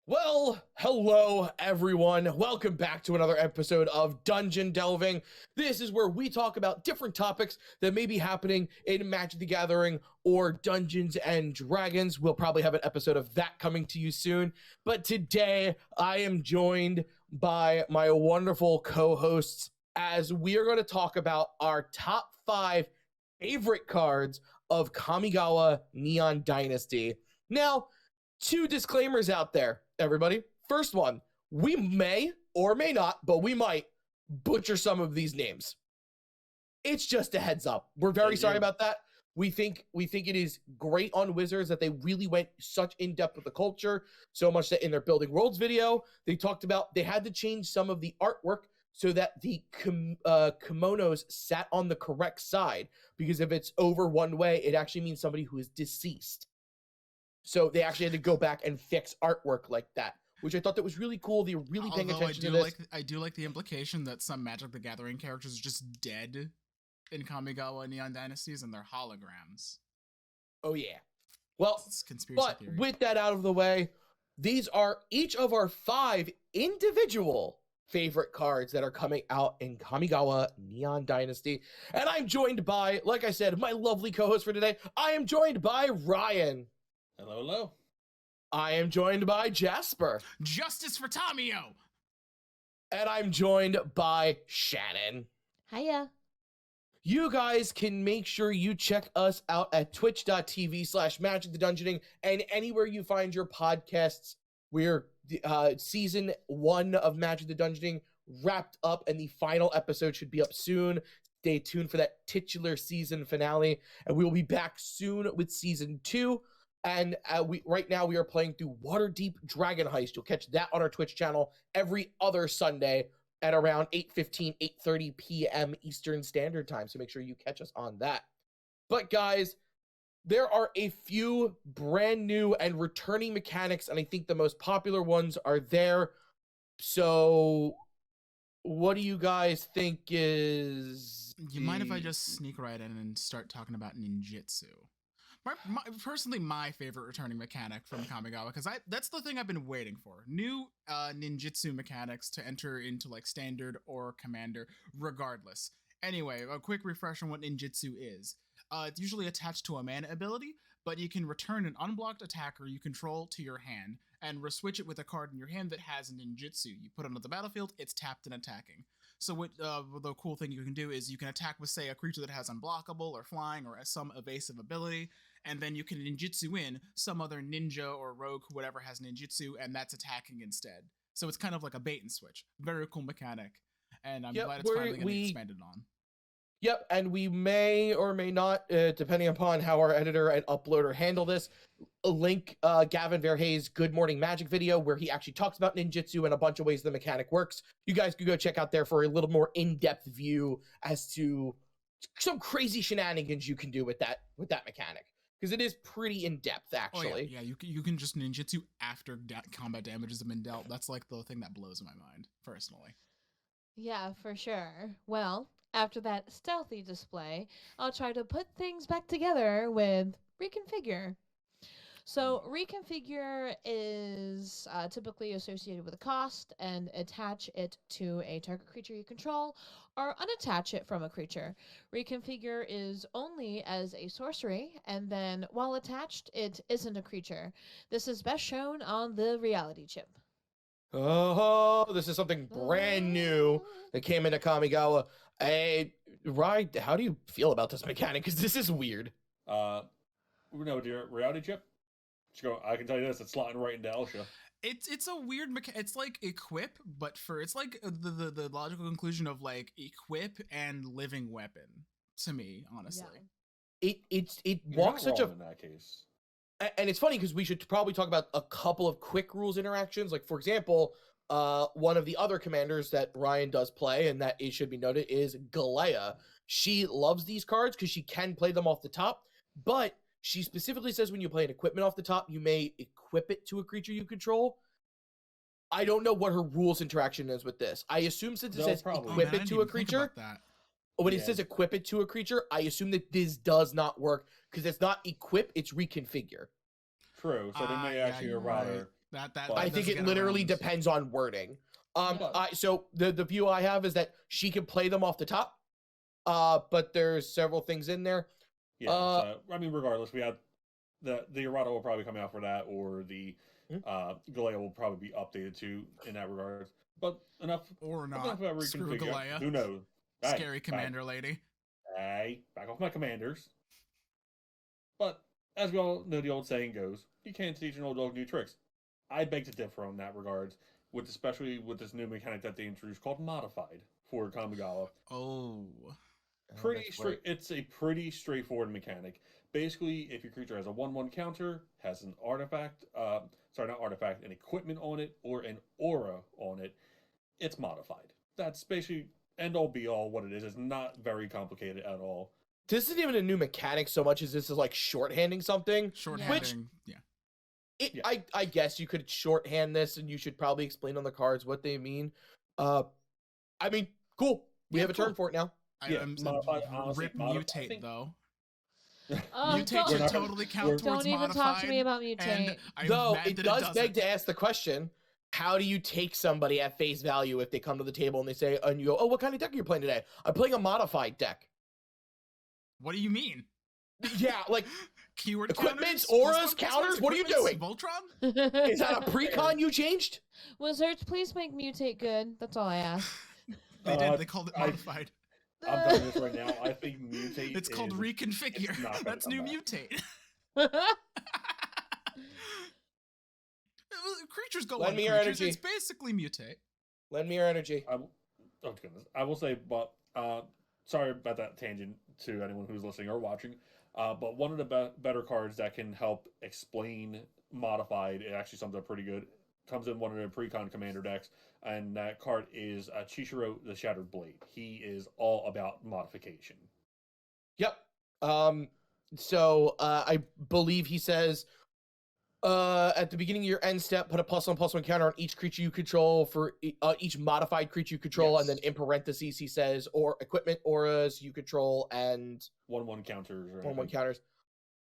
Well, hello everyone. Welcome back to another episode of Dungeon Delving. This is where we talk about different topics that may be happening in Magic the Gathering or Dungeons and Dragons. We'll probably have an episode of that coming to you soon. But today I am joined by my wonderful co-hosts as we are going to talk about our top 5 favorite cards of Kamigawa Neon Dynasty. Now, 2 disclaimers out there, everybody. First one, we may or may not, but we might butcher some of these names. It's just a heads up. We're very sorry about that. We think it is great on Wizards that they really went such in depth with the culture, so much that in their Building Worlds video, they talked about they had to change some of the artwork so that the kimonos sat on the correct side, because if it's over one way, it actually means somebody who is deceased. So they actually had to go back and fix artwork like that, which I thought that was really cool. They're really paying attention to this. I do like the implication that some Magic the Gathering characters are just dead in Kamigawa Neon Dynasties and they're holograms. Oh yeah. Well, but theory. With that out of the way, these are each of our 5 individual favorite cards that are coming out in Kamigawa Neon Dynasty. And I'm joined by, like I said, my lovely co-host for today. I am joined by Ryan. Hello, hello. I am joined by Jasper. Justice for Tamio. And I'm joined by Shannon. Hiya. You guys can make sure you check us out at twitch.tv/Magic The Dungeoing and anywhere you find your podcasts. We're season 1 of Magic The Dungeoing wrapped up, and the final episode should be up soon. Stay tuned for that titular season finale, and we will be back soon with season 2. And right now we are playing through Waterdeep Dragon Heist. You'll catch that on our Twitch channel every other Sunday at around 8:15, 8:30 p.m. Eastern Standard Time. So make sure you catch us on that. But guys, there are a few brand new and returning mechanics, and I think the most popular ones are there. So what do you guys think is... You mind if I just sneak right in and start talking about ninjutsu? Personally, my favorite returning mechanic from Kamigawa, because that's the thing I've been waiting for. New ninjutsu mechanics to enter into like standard or commander, regardless. Anyway, a quick refresh on what ninjutsu is. It's usually attached to a mana ability, but you can return an unblocked attacker you control to your hand and reswitch it with a card in your hand that has ninjutsu. You put it onto the battlefield, it's tapped and attacking. So what the cool thing you can do is you can attack with, say, a creature that has unblockable or flying or some evasive ability, and then you can ninjutsu in some other ninja or rogue, whatever has ninjutsu, and that's attacking instead. So it's kind of like a bait and switch. Very cool mechanic, and I'm glad it's finally going to be expanded on. Yep, and we may or may not, depending upon how our editor and uploader handle this, link Gavin Verhey's Good Morning Magic video where he actually talks about ninjutsu and a bunch of ways the mechanic works. You guys could go check out there for a little more in-depth view as to some crazy shenanigans you can do with that mechanic, because it is pretty in-depth, actually. Oh, yeah, you can just ninjutsu after combat damages have been dealt. That's like the thing that blows my mind, personally. Yeah, for sure. Well, after that stealthy display, I'll try to put things back together with Reconfigure. So Reconfigure is typically associated with a cost, and attach it to a target creature you control, or unattach it from a creature. Reconfigure is only as a sorcery, and then while attached, it isn't a creature. This is best shown on the reality chip. Oh, this is something brand new that came into Kamigawa. Ryan, how do you feel about this mechanic? Because this is weird. No, dear reality chip. I can tell you this: it's slotting right into Elsha. It's a weird mechanic. It's like equip, but it's like the logical conclusion of like equip and living weapon to me, honestly. Yeah. It walks such a in that case. And it's funny because we should probably talk about a couple of quick rules interactions. Like, for example, one of the other commanders that Ryan does play, and that it should be noted, is Galaia. She loves these cards because she can play them off the top, but she specifically says when you play an equipment off the top, you may equip it to a creature you control. I don't know what her rules interaction is with this. I assume since it says equip it to a creature, when it says equip it to a creature, I assume that this does not work because it's not equip, it's reconfigure. True. So they may actually rather I think it literally depends on wording. So the view I have is that she can play them off the top, but there's several things in there. Yeah, so, I mean, regardless, we have the errata will probably come out for that, or the Galaia will probably be updated too in that regard. But enough or not. Enough about Screw Galaia. Who knows? Scary commander lady. Hey, back off my commanders. But as we all know, the old saying goes, you can't teach an old dog new tricks. I beg to differ on that regards, especially with this new mechanic that they introduced called Modified for Kamigawa. Oh. It's a pretty straightforward mechanic. Basically, if your creature has a 1/1 counter, has an artifact, an equipment on it, or an aura on it, it's modified. That's basically end all be all what it is. It's not very complicated at all. This isn't even a new mechanic so much as this is like shorthanding something. Shorthanding, I guess you could shorthand this, and you should probably explain on the cards what they mean. I mean, cool. We have a turn for it now. Mutate though. Oh, mutate should totally count towards Don't even talk to me about mutate. Though it does beg to ask the question: how do you take somebody at face value if they come to the table and they say, and you go, "Oh, what kind of deck are you playing today?" I'm playing a modified deck. What do you mean? Yeah, like keyword equipments, auras, counters. What are you doing? Voltron? Is that a pre-con you changed? Wizards, please make mutate good. That's all I ask. They did. They called it modified. I'm telling this right now. I think mutate. It's called reconfigure. That's new mutate. Creatures go on creatures. Energy. It's basically mutate. Lend me your energy. Oh goodness. I will say, but sorry about that tangent to anyone who's listening or watching. But one of the better cards that can help explain modified, it actually sums up pretty good. Comes in one of the pre-con commander decks, and that card is Chicharro the Shattered Blade. He is all about modification. Yep. So I believe he says at the beginning of your end step, put a +1/+1 counter on each creature you control for each modified creature you control, and then in parentheses he says, or equipment, auras you control, and 1/1 counters. 1/1 counters.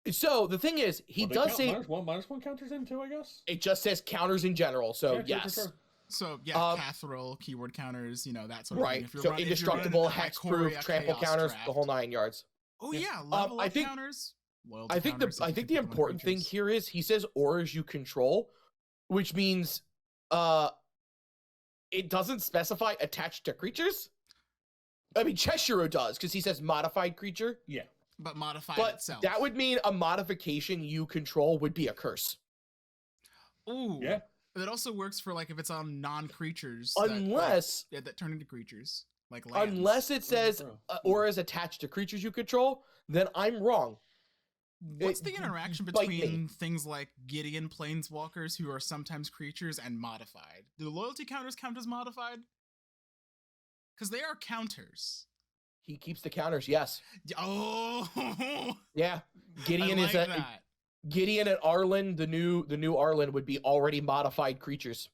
So the thing is, he does say -1/-1 counters in too, I guess. It just says counters in general, so yeah, yes. Sure. So Catherall, keyword counters, that sort of thing. If so indestructible, hexproof, trample counters, the whole 9 yards. Oh yeah, level up counters. I think the important thing here is he says auras you control, which means it doesn't specify attached to creatures. I mean, Chicharro does because he says modified creature. Yeah. But modified itself. That would mean a modification you control would be a curse. Ooh. Yeah. That also works for if it's on non-creatures. Unless that turn into creatures. Like lands. Unless it says auras attached to creatures you control, then I'm wrong. What's the interaction between things like Gideon planeswalkers who are sometimes creatures and modified? Do loyalty counters count as modified? Because they are counters. He keeps the counters, yes. Oh, yeah. Gideon is that. Gideon and Arlen, the new Arlen would be already modified creatures.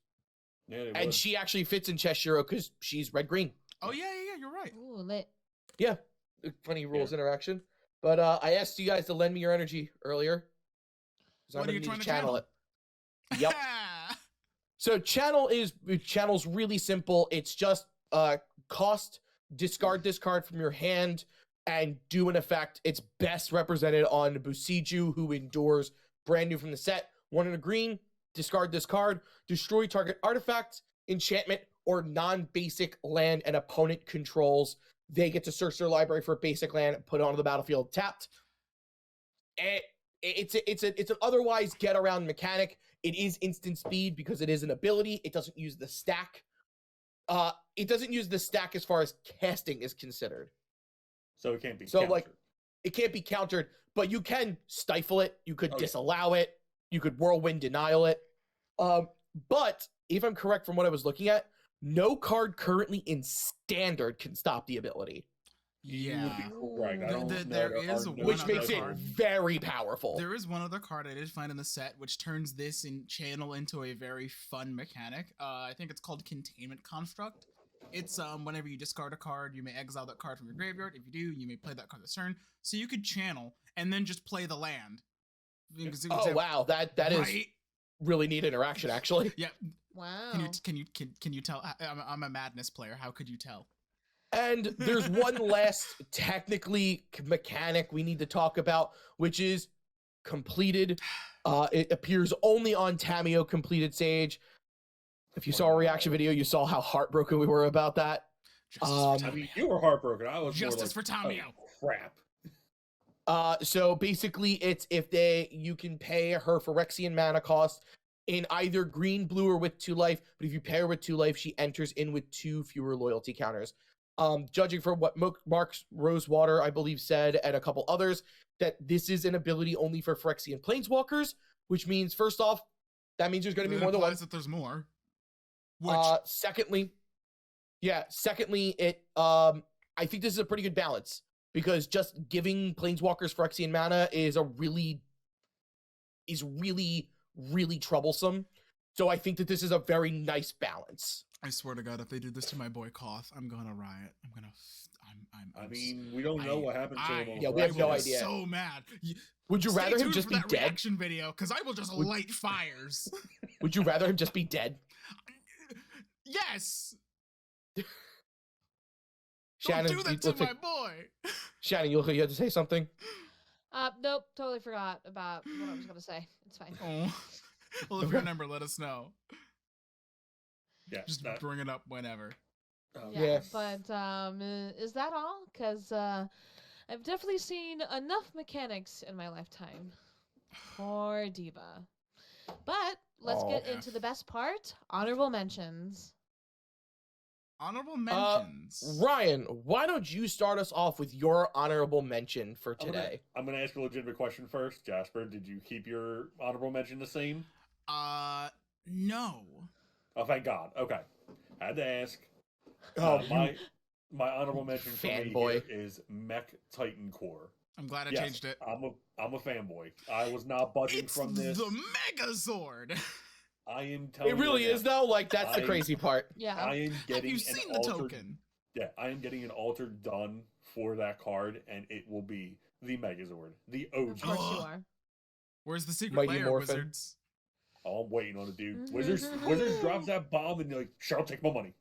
Yeah, and she actually fits in Chicharro because she's red green. Oh yeah, you're right. Ooh, lit. Yeah, funny rules interaction. But I asked you guys to lend me your energy earlier. What are you trying to channel it? Yep. So channel's really simple. It's just cost. Discard this card from your hand and do an effect. It's best represented on Busiju, who endures, brand new from the set. 1 in a green, discard this card, destroy target artifact, enchantment, or non-basic land an opponent controls. They get to search their library for a basic land, put it onto the battlefield tapped. It's an otherwise get around mechanic. It is instant speed because it is an ability. It doesn't use the stack. It doesn't use the stack as far as casting is considered. So it can't be countered. It can't be countered, but you can stifle it. You could disallow it. You could whirlwind denial it. But if I'm correct from what I was looking at, no card currently in standard can stop the ability. Yeah. There is one which makes it very powerful. There is one other card I did find in the set which turns this channel into a very fun mechanic. I think it's called Containment Construct. It's whenever you discard a card, you may exile that card from your graveyard. If you do, you may play that card this turn. So you could channel and then just play the land. Wow, that is really neat interaction, actually. Yeah. Wow. Can you tell? I'm a madness player. How could you tell? And there's one last technically mechanic we need to talk about, which is completed. It appears only on Tamio completed Sage. If you saw a reaction video, you saw how heartbroken we were about that. Justice for I mean, Tamio. you were heartbroken. I was Justice more for like, Tamio. oh, crap. So basically, it's if you can pay her Phyrexian mana cost in either green, blue, or with 2 life. But if you pay her with 2 life, she enters in with 2 fewer loyalty counters. Judging from what Mark Rosewater, I believe, said, and a couple others, that this is an ability only for Phyrexian Planeswalkers, which means, first off, that means there's going to be more than one. That there's more. Which, Secondly, it I think this is a pretty good balance, because just giving Planeswalkers Phyrexian mana is really troublesome. So I think that this is a very nice balance. I swear to God, if they do this to my boy Koth, I'm gonna riot. I mean, we don't know what happened to him. Yeah, we have no will be idea. So mad. Would you Stay rather him tuned just for be that dead? reaction video? Because I will just light fires. Would you rather him just be dead? Yes. Shannon, Don't do that to my boy. Shannon, you had to say something? Nope, totally forgot about what I was gonna say. It's fine. Oh. Well, if you remember, let us know. Yeah, Just bring it up whenever. Yeah. But is that all? Because I've definitely seen enough mechanics in my lifetime. Poor Diva. But let's get into the best part: honorable mentions. Honorable mentions. Ryan, why don't you start us off with your honorable mention for today? I'm gonna ask a legitimate question first. Jasper, did you keep your honorable mention the same? No. Oh, thank God. Okay, had to ask. Oh, my honorable mention for me fanboy. here is Mech Titan Core. I'm glad I Yes, changed it. I'm a fanboy. I was not budging It's from this. the Megazord. I am telling It you really right is, now, though. Like, that's the crazy part. Yeah. I am Have getting you an seen the altered, token? Yeah, I am getting an altered done for that card, and it will be the Megazord, the OG. Of course you are. Where's the secret Mighty layer, Morphin. wizards? Oh, I'm waiting on it, dude. Mhm. Wizards drops that bomb, and you're like, sure, I'll take my money.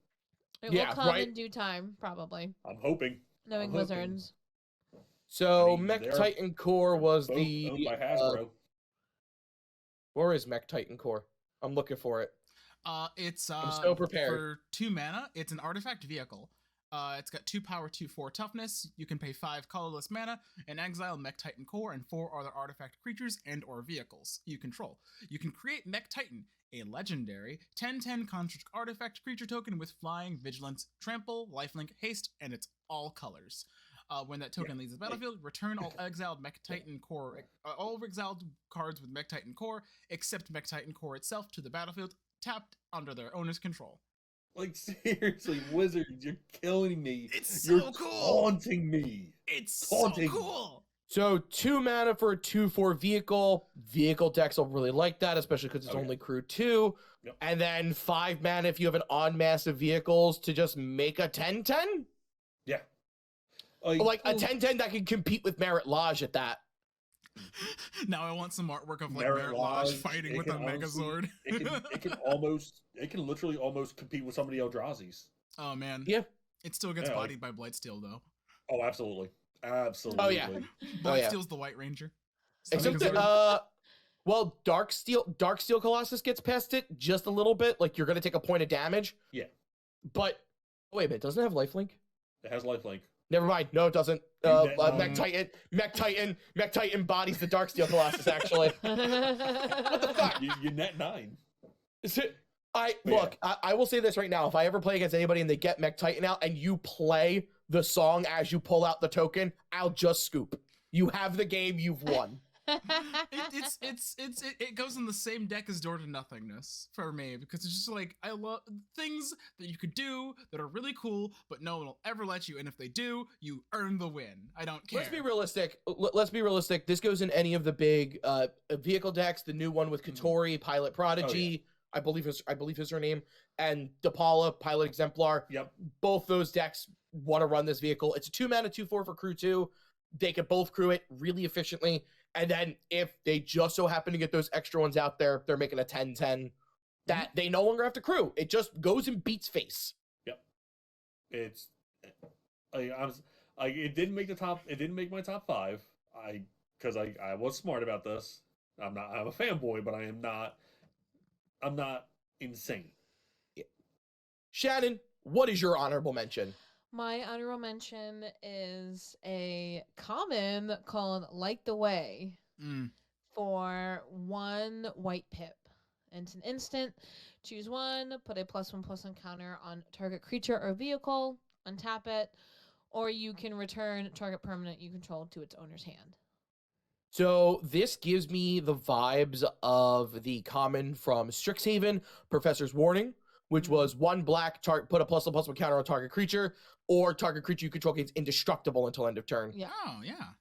It Yeah, will come right. in due time, probably. I'm hoping. Knowing I'm hoping. wizards. So, I mean, Mech they're Titan Core was Both the... owned by Hasbro. where is Mech Titan Core? I'm looking for it. It's I'm so prepared. for 2 mana. It's an artifact vehicle. It's got 2 power, 2/4 toughness. You can pay 5 colorless mana and exile Mech Titan Core and 4 other artifact creatures and/or vehicles you control. You can create Mech Titan, a legendary 10/10 construct artifact creature token with flying, vigilance, trample, lifelink, haste, and it's all colors. When that token leaves the battlefield, return all exiled Mech Titan Core, all exiled cards with Mech Titan Core, except Mech Titan Core itself, to the battlefield, tapped under their owner's control. Like, seriously, Wizards, you're killing me. It's You're so cool. taunting me. It's Taunting. so cool. So 2 mana for a 2/4 vehicle. Vehicle decks will really like that, especially because it's Oh, yeah. only crew 2. Yep. And then 5 mana if you have an odd mass of vehicles to just make a 10/10. Yeah. Like a 10/10 that can compete with Merit Lodge at that. Now I want some artwork of like Merit Merit Lodge Lodge, fighting it with a can honestly- Megazord. it can literally almost compete with some of the Eldrazi's. Oh man. Yeah. It still gets Yeah, like- bodied by Blightsteel though. Oh, absolutely. Absolutely. Oh, yeah. Blightsteel's the White Ranger. Except Megazord. that, well, Darksteel Colossus gets past it just a little bit. Like, you're going to take a point of damage. Yeah. But, wait a minute, doesn't it have lifelink? It has lifelink. Never mind. No, it doesn't. You net Mech Titan bodies the Darksteel Colossus, actually. What the fuck? You net 9. I will say this right now. If I ever play against anybody and they get Mech Titan out and you play the song as you pull out the token, I'll just scoop. You have the game, you've won. It goes in the same deck as Door to Nothingness for me, because it's just like, I love things that you could do that are really cool, but no one will ever let you, and if they do, you earn the win. I don't care. Let's be realistic. This goes in any of the big vehicle decks. The new one with Katori, Pilot Prodigy, I believe is her name, and Depala, Pilot Exemplar. Yep. Both those decks want to run this vehicle. It's a 2 mana 2/4 for crew 2. They can both crew it really efficiently. And then if they just so happen to get those extra ones out there, they're making a 10-10 that they no longer have to crew. It just goes and beats face. Yep. It's it didn't make the top. It didn't make my top 5. Because I was smart about this. I'm a fanboy, but I'm not insane. Yeah. Shannon, what is your honorable mention? My honorable mention is a common called Light the Way for 1 white pip. And it's an instant. Choose 1, put a +1/+1 counter on target creature or vehicle, untap it, or you can return target permanent you control to its owner's hand. So this gives me the vibes of the common from Strixhaven, Professor's Warning, which was 1 black, put a +1/+1 counter on target creature, or target creature you control gains indestructible until end of turn. Yeah. Oh, yeah.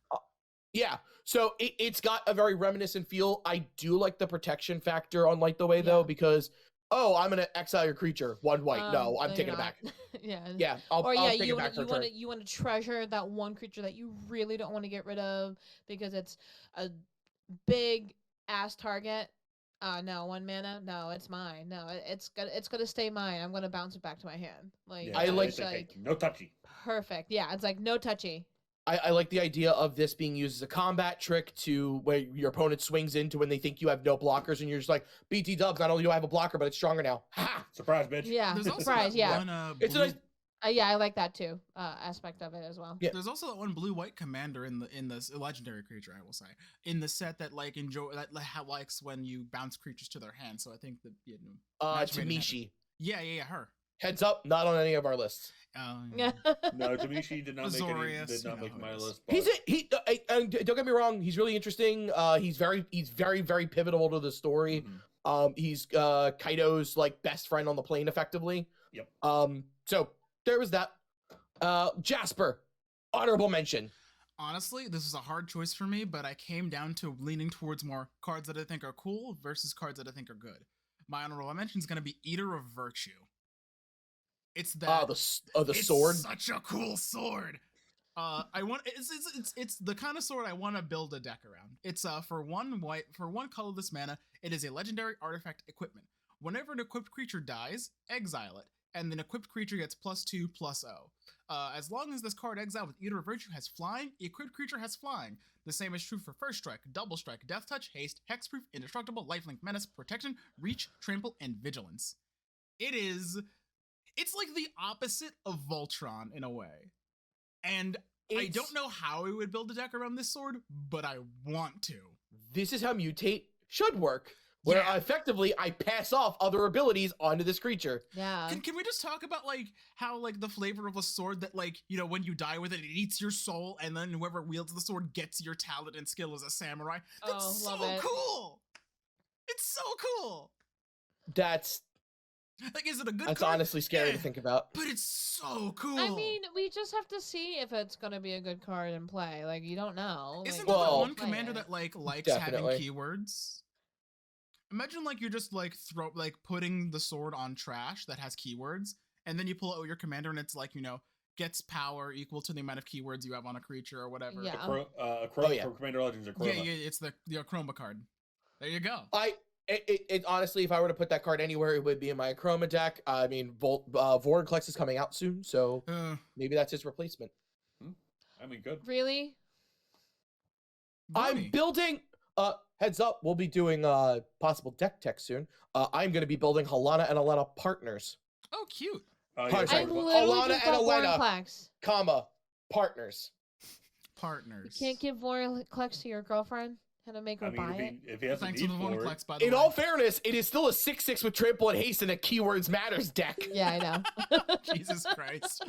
Yeah, so it's got a very reminiscent feel. I do like the protection factor on Light the Way, though, because, I'm going to exile your creature, 1 white. No, I'm taking it back. Yeah. I'll take you it back for want turn. to you want to treasure that one creature that you really don't want to get rid of because it's a big ass target. No, 1 mana. No, it's mine. No, it's gonna stay mine. I'm gonna bounce it back to my hand. I like it's no touchy. perfect. Yeah, it's like no touchy. I like the idea of this being used as a combat trick to where your opponent swings into when they think you have no blockers, and you're just like, BT dubs, not only do I have a blocker, but it's stronger now. Ha! Surprise, bitch. Yeah, There's also surprise. that Yeah, one, It's a blue- nice. yeah, I like that too. Aspect of it as well. Yeah. There's also that one blue-white commander in this legendary creature, I will say, in the set that likes when you bounce creatures to their hand. So I think that match made it happen. Tamishi. Yeah, her. Heads up, not on any of our lists. Yeah. No, Tamishi did not Azorius, did not you make know my who it is. list. But And don't get me wrong, he's really interesting. He's very very pivotal to the story. He's Kaido's like best friend on the plane, effectively. Yep. So there was that. Jasper, honorable mention. Honestly, this is a hard choice for me, but I came down to leaning towards more cards that I think are cool versus cards that I think are good. My honorable mention is going to be Eater of Virtue. It's that The it's sword. Such a cool sword. It's the kind of sword I want to build a deck around. It's for 1 white, for 1 colorless mana. It is a legendary artifact equipment. Whenever an equipped creature dies, exile it, and then equipped creature gets +2/+0. As long as this card exiled with Eater of Virtue has flying, equipped creature has flying. The same is true for First Strike, Double Strike, Death Touch, Haste, Hexproof, Indestructible, Lifelink, Menace, Protection, Reach, Trample, and Vigilance. It's like the opposite of Voltron in a way. And I don't know how we would build a deck around this sword, but I want to. This is how Mutate should work, where effectively I pass off other abilities onto this creature. Yeah. Can we just talk about how the flavor of a sword that when you die with it, it eats your soul, and then whoever wields the sword gets your talent and skill as a samurai? That's love so it. cool. It's so cool. That's Is it a good That's card? honestly scary to Eh, think about. But it's so cool. I mean, we just have to see if it's gonna be a good card in play. Like, you don't know. Isn't Like, there Well, one commander that likes definitely. having keywords? Imagine you're just putting the sword on trash that has keywords, and then you pull out your commander and it's gets power equal to the amount of keywords you have on a creature or whatever. Yeah. For Commander Legends or Chroma. Yeah, it's the Chroma card. There you go. It honestly, if I were to put that card anywhere, it would be in my Chroma deck. I mean, Vortex is coming out soon, so maybe that's his replacement. I mean, good. really? I'm building. Heads up, we'll be doing possible deck tech soon. I'm going to be building Halana and Alena partners, Oh, cute. Sorry, I Alana literally just and got Alena. Vorinclex. comma partners. Partners. You can't give Vorinclex to your girlfriend. Had to make her I mean, buy it. if he has a Thanks need to the for it, Vorinclex, by the In way. all fairness, it is still a 6/6 with trample and haste and a keywords matters deck. Yeah, I know. Jesus Christ.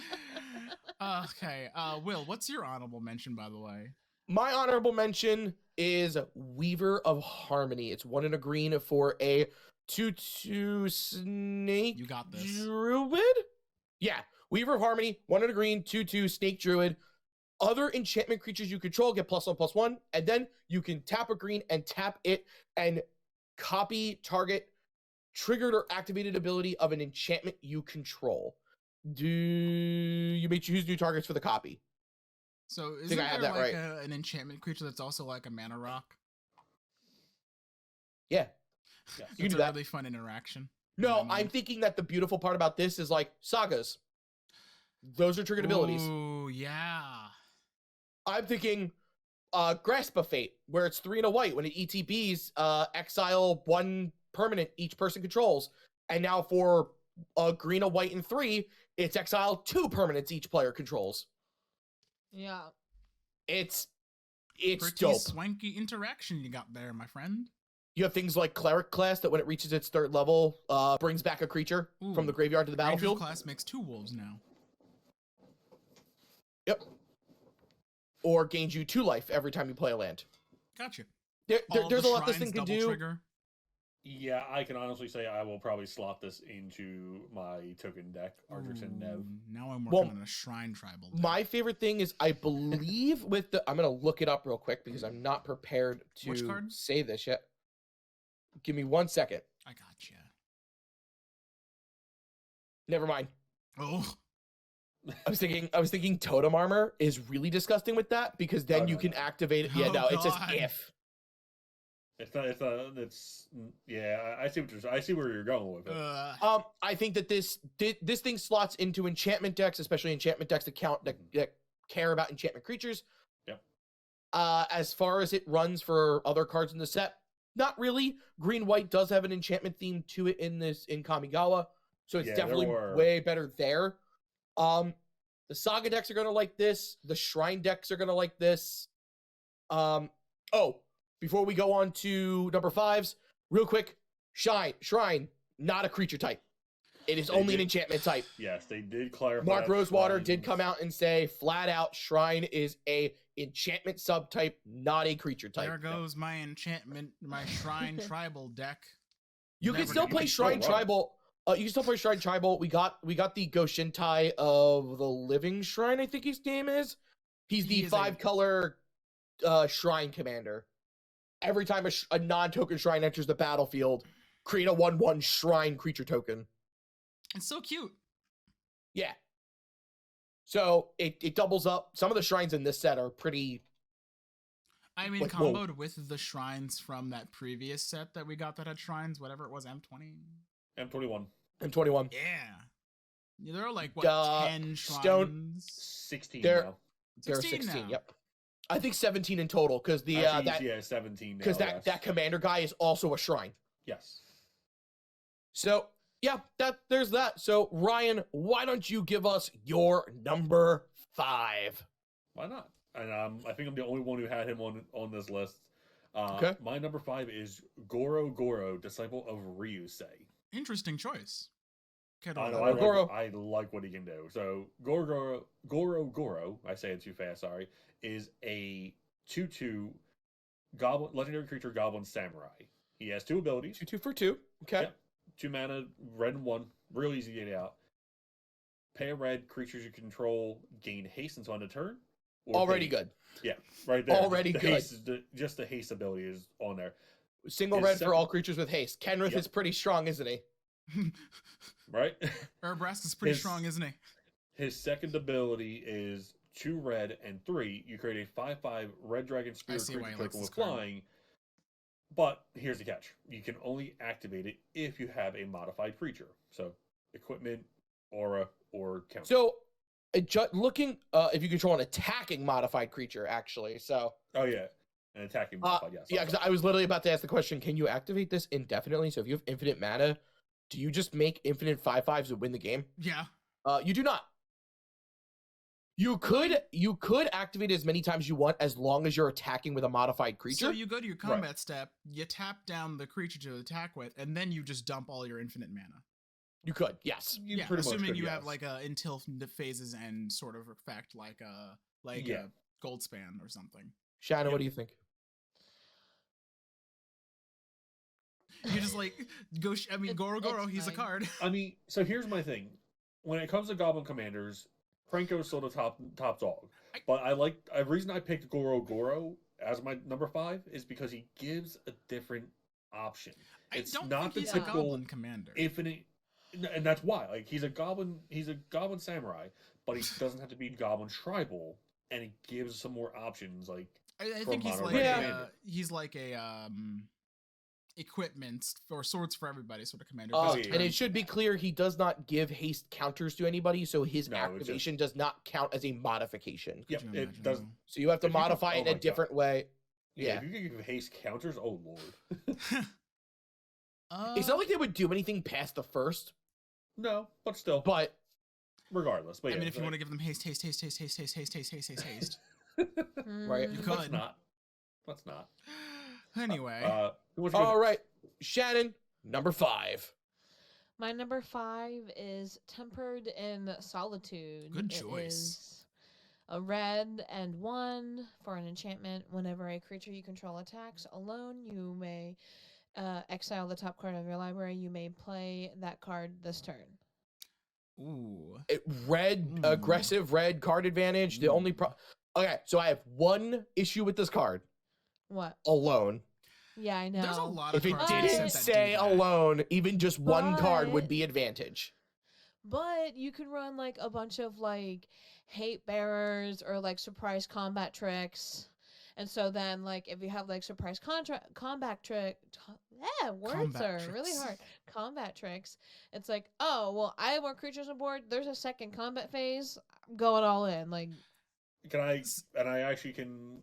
Okay, Will, what's your honorable mention, by the way? My honorable mention is Weaver of Harmony. It's 1 and a green for a 2/2 snake You got this. druid. Yeah, Weaver of Harmony, 1 and a green, 2/2 snake druid. Other enchantment creatures you control get +1/+1, and then you can tap a green and tap it and copy target triggered or activated ability of an enchantment you control. You may choose new targets for the copy. So I isn't think I have there that like right. an enchantment creature that's also like a mana rock? Yeah, Yes. You can That's do a that. really fun interaction. in no, my I'm mind. thinking that the beautiful part about this is like sagas. Those are triggered abilities. Ooh, yeah. I'm thinking Grasp of Fate, where it's 3 and a white. When it ETBs, exile 1 permanent each person controls. And now for a green, a white, and 3, it's exile 2 permanents each player controls. Yeah. It's Pretty dope. swanky interaction you got there, my friend. You have things like Cleric class that when it reaches its 3rd level, brings back a creature from the Ooh. graveyard to the Ranger's battlefield. class makes 2 wolves now. Yep. Or gains you 2 life every time you play a land. Gotcha. There's a lot this thing can do. Trigger. Yeah, I can honestly say I will probably slot this into my token deck, Archerson Nev. Ooh, now I'm working Well, on a shrine tribal deck. My favorite thing is I believe with the I'm gonna look it up real quick because I'm not prepared Which to card? say this yet. Give me 1 second. I gotcha. Never mind. Oh, I was thinking totem armor is really disgusting with that because then Oh, you no, can no. activate it. Yeah, Oh, no, it says God. if. It's yeah. I see I see where you're going with it. I think that this thing slots into enchantment decks, especially enchantment decks that care about enchantment creatures. Yep. As far as it runs for other cards in the set, not really. Green white does have an enchantment theme to it in Kamigawa, so it's Yeah, definitely there were. way better there. The saga decks are gonna like this. The shrine decks are gonna like this. Before we go on to number 5s, real quick, shrine, not a creature type. It is They only an did- enchantment type. Yes, they did clarify. Mark that Rosewater did shrines- come out and say flat out, shrine is a enchantment subtype, not a creature type. there goes my enchantment, my shrine tribal deck. You can Never still gonna play be Shrine so wrong. Tribal. You can still play Shrine Tribal. We got the Goshintai of the Living Shrine, I think his name is. He's the He is a- 5-color Shrine Commander. Every time a non-token shrine enters the battlefield, create a 1/1 Shrine creature token. It's so cute. Yeah. So it doubles up. Some of the shrines in this set are pretty. I mean, Like, whoa. comboed with the shrines from that previous set that we got that had shrines, whatever it was, M20. M21. M21. Yeah. There are like, what, 10 Stone- shrines? 16 There- now. There are 16 16. now. Yep. I think 17 in total because the Actually, yeah, 17 now. because yes. that commander guy is also a shrine. Yes. So yeah, there's that. So Ryan, why don't you give us your number 5? Why not? And I think I'm the only one who had him on this list. Okay. My number 5 is Goro, Disciple of Ryusei. Interesting choice. I Kedora. know, Goro. I like what he can do. So Goro, I say it too fast, sorry, is a 2/2 goblin legendary creature goblin samurai. He has 2 abilities. 2/2 for 2. Okay. Yep. 2 mana, red and 1. Real easy to get out. Pay a red, creatures you control gain haste until end of turn. or Already pay- good. Yeah, right there. Already the good. Haste is just the haste ability is on there. Single His red for second- all creatures with haste. Kenrith Yep. is pretty strong, isn't he? Right? Urabrask is pretty His- strong, isn't he? His second ability is 2 red and 3. You create a 5/5 red dragon spirit see why creature he likes token this with card. flying. But here's the catch: you can only activate it if you have a modified creature, so equipment, aura, or counter. So, looking if you control an attacking modified creature, actually. So, Oh yeah, an attacking modified. Yes. yeah, because I was literally about to ask the question: can you activate this indefinitely? So, if you have infinite mana, do you just make infinite 5/5s to win the game? Yeah. You do not. You could activate as many times you want as long as you're attacking with a modified creature. So you go to your combat step, you tap down the creature to attack with, and then you just dump all your infinite mana. You could, yes. You Yeah, pretty much assuming could, you have yes. like a until the phases end sort of effect, like a Yeah. gold span or something. Shannon, Yep. what do you think? You just like go. Goro, it's he's a fine. card. I mean, so here's my thing: when it comes to Goblin Commanders, Franco's still the top dog. But the reason I picked Goro as my number 5 is because he gives a different option. I It's don't not think the he's a typical goblin commander. infinite, and that's why. Like he's a goblin samurai, but he doesn't have to be goblin tribal and it gives some more options. Like I for think he's mono like red Yeah. commander. he's like a equipment or swords for everybody sort of commander. Oh, His yeah. And turn- it should be clear he does not give haste counters to anybody, so his No, it's activation does not count as a modification. Yep, Could you it imagine, does. though? So you have to If you could- modify oh it my in a God. different way. Yeah, Yeah. if you could give haste counters, oh lord. It's not like they would do anything past the first, No, but still, but regardless. But I yeah, mean, if you like, want to give them haste, haste, haste, haste, haste, haste, haste, haste, haste, haste, haste. Right. You Mm. could. let's not. Let's not. Anyway, Who wants to go all next? right. Shannon, number 5. My number 5 is Tempered in Solitude. Good It choice. is a red and 1 for an enchantment. Whenever a creature you control attacks alone, you may exile the top card of your library. You may play that card this turn. ooh, Red, Ooh. aggressive red card advantage. The only Okay, so I have one issue with this card What? alone. Yeah, I know. there's a lot If of it cards in this didn't set that say do that. alone, even just one card would But- be advantage. But you could run like a bunch of like hate bearers or like surprise combat tricks. And so then like if you have like surprise combat trick words Combat are really tricks. hard. Combat tricks. It's like, oh well I have more creatures on board, there's a second combat phase. I'm going all in. Like Can I? And I actually can.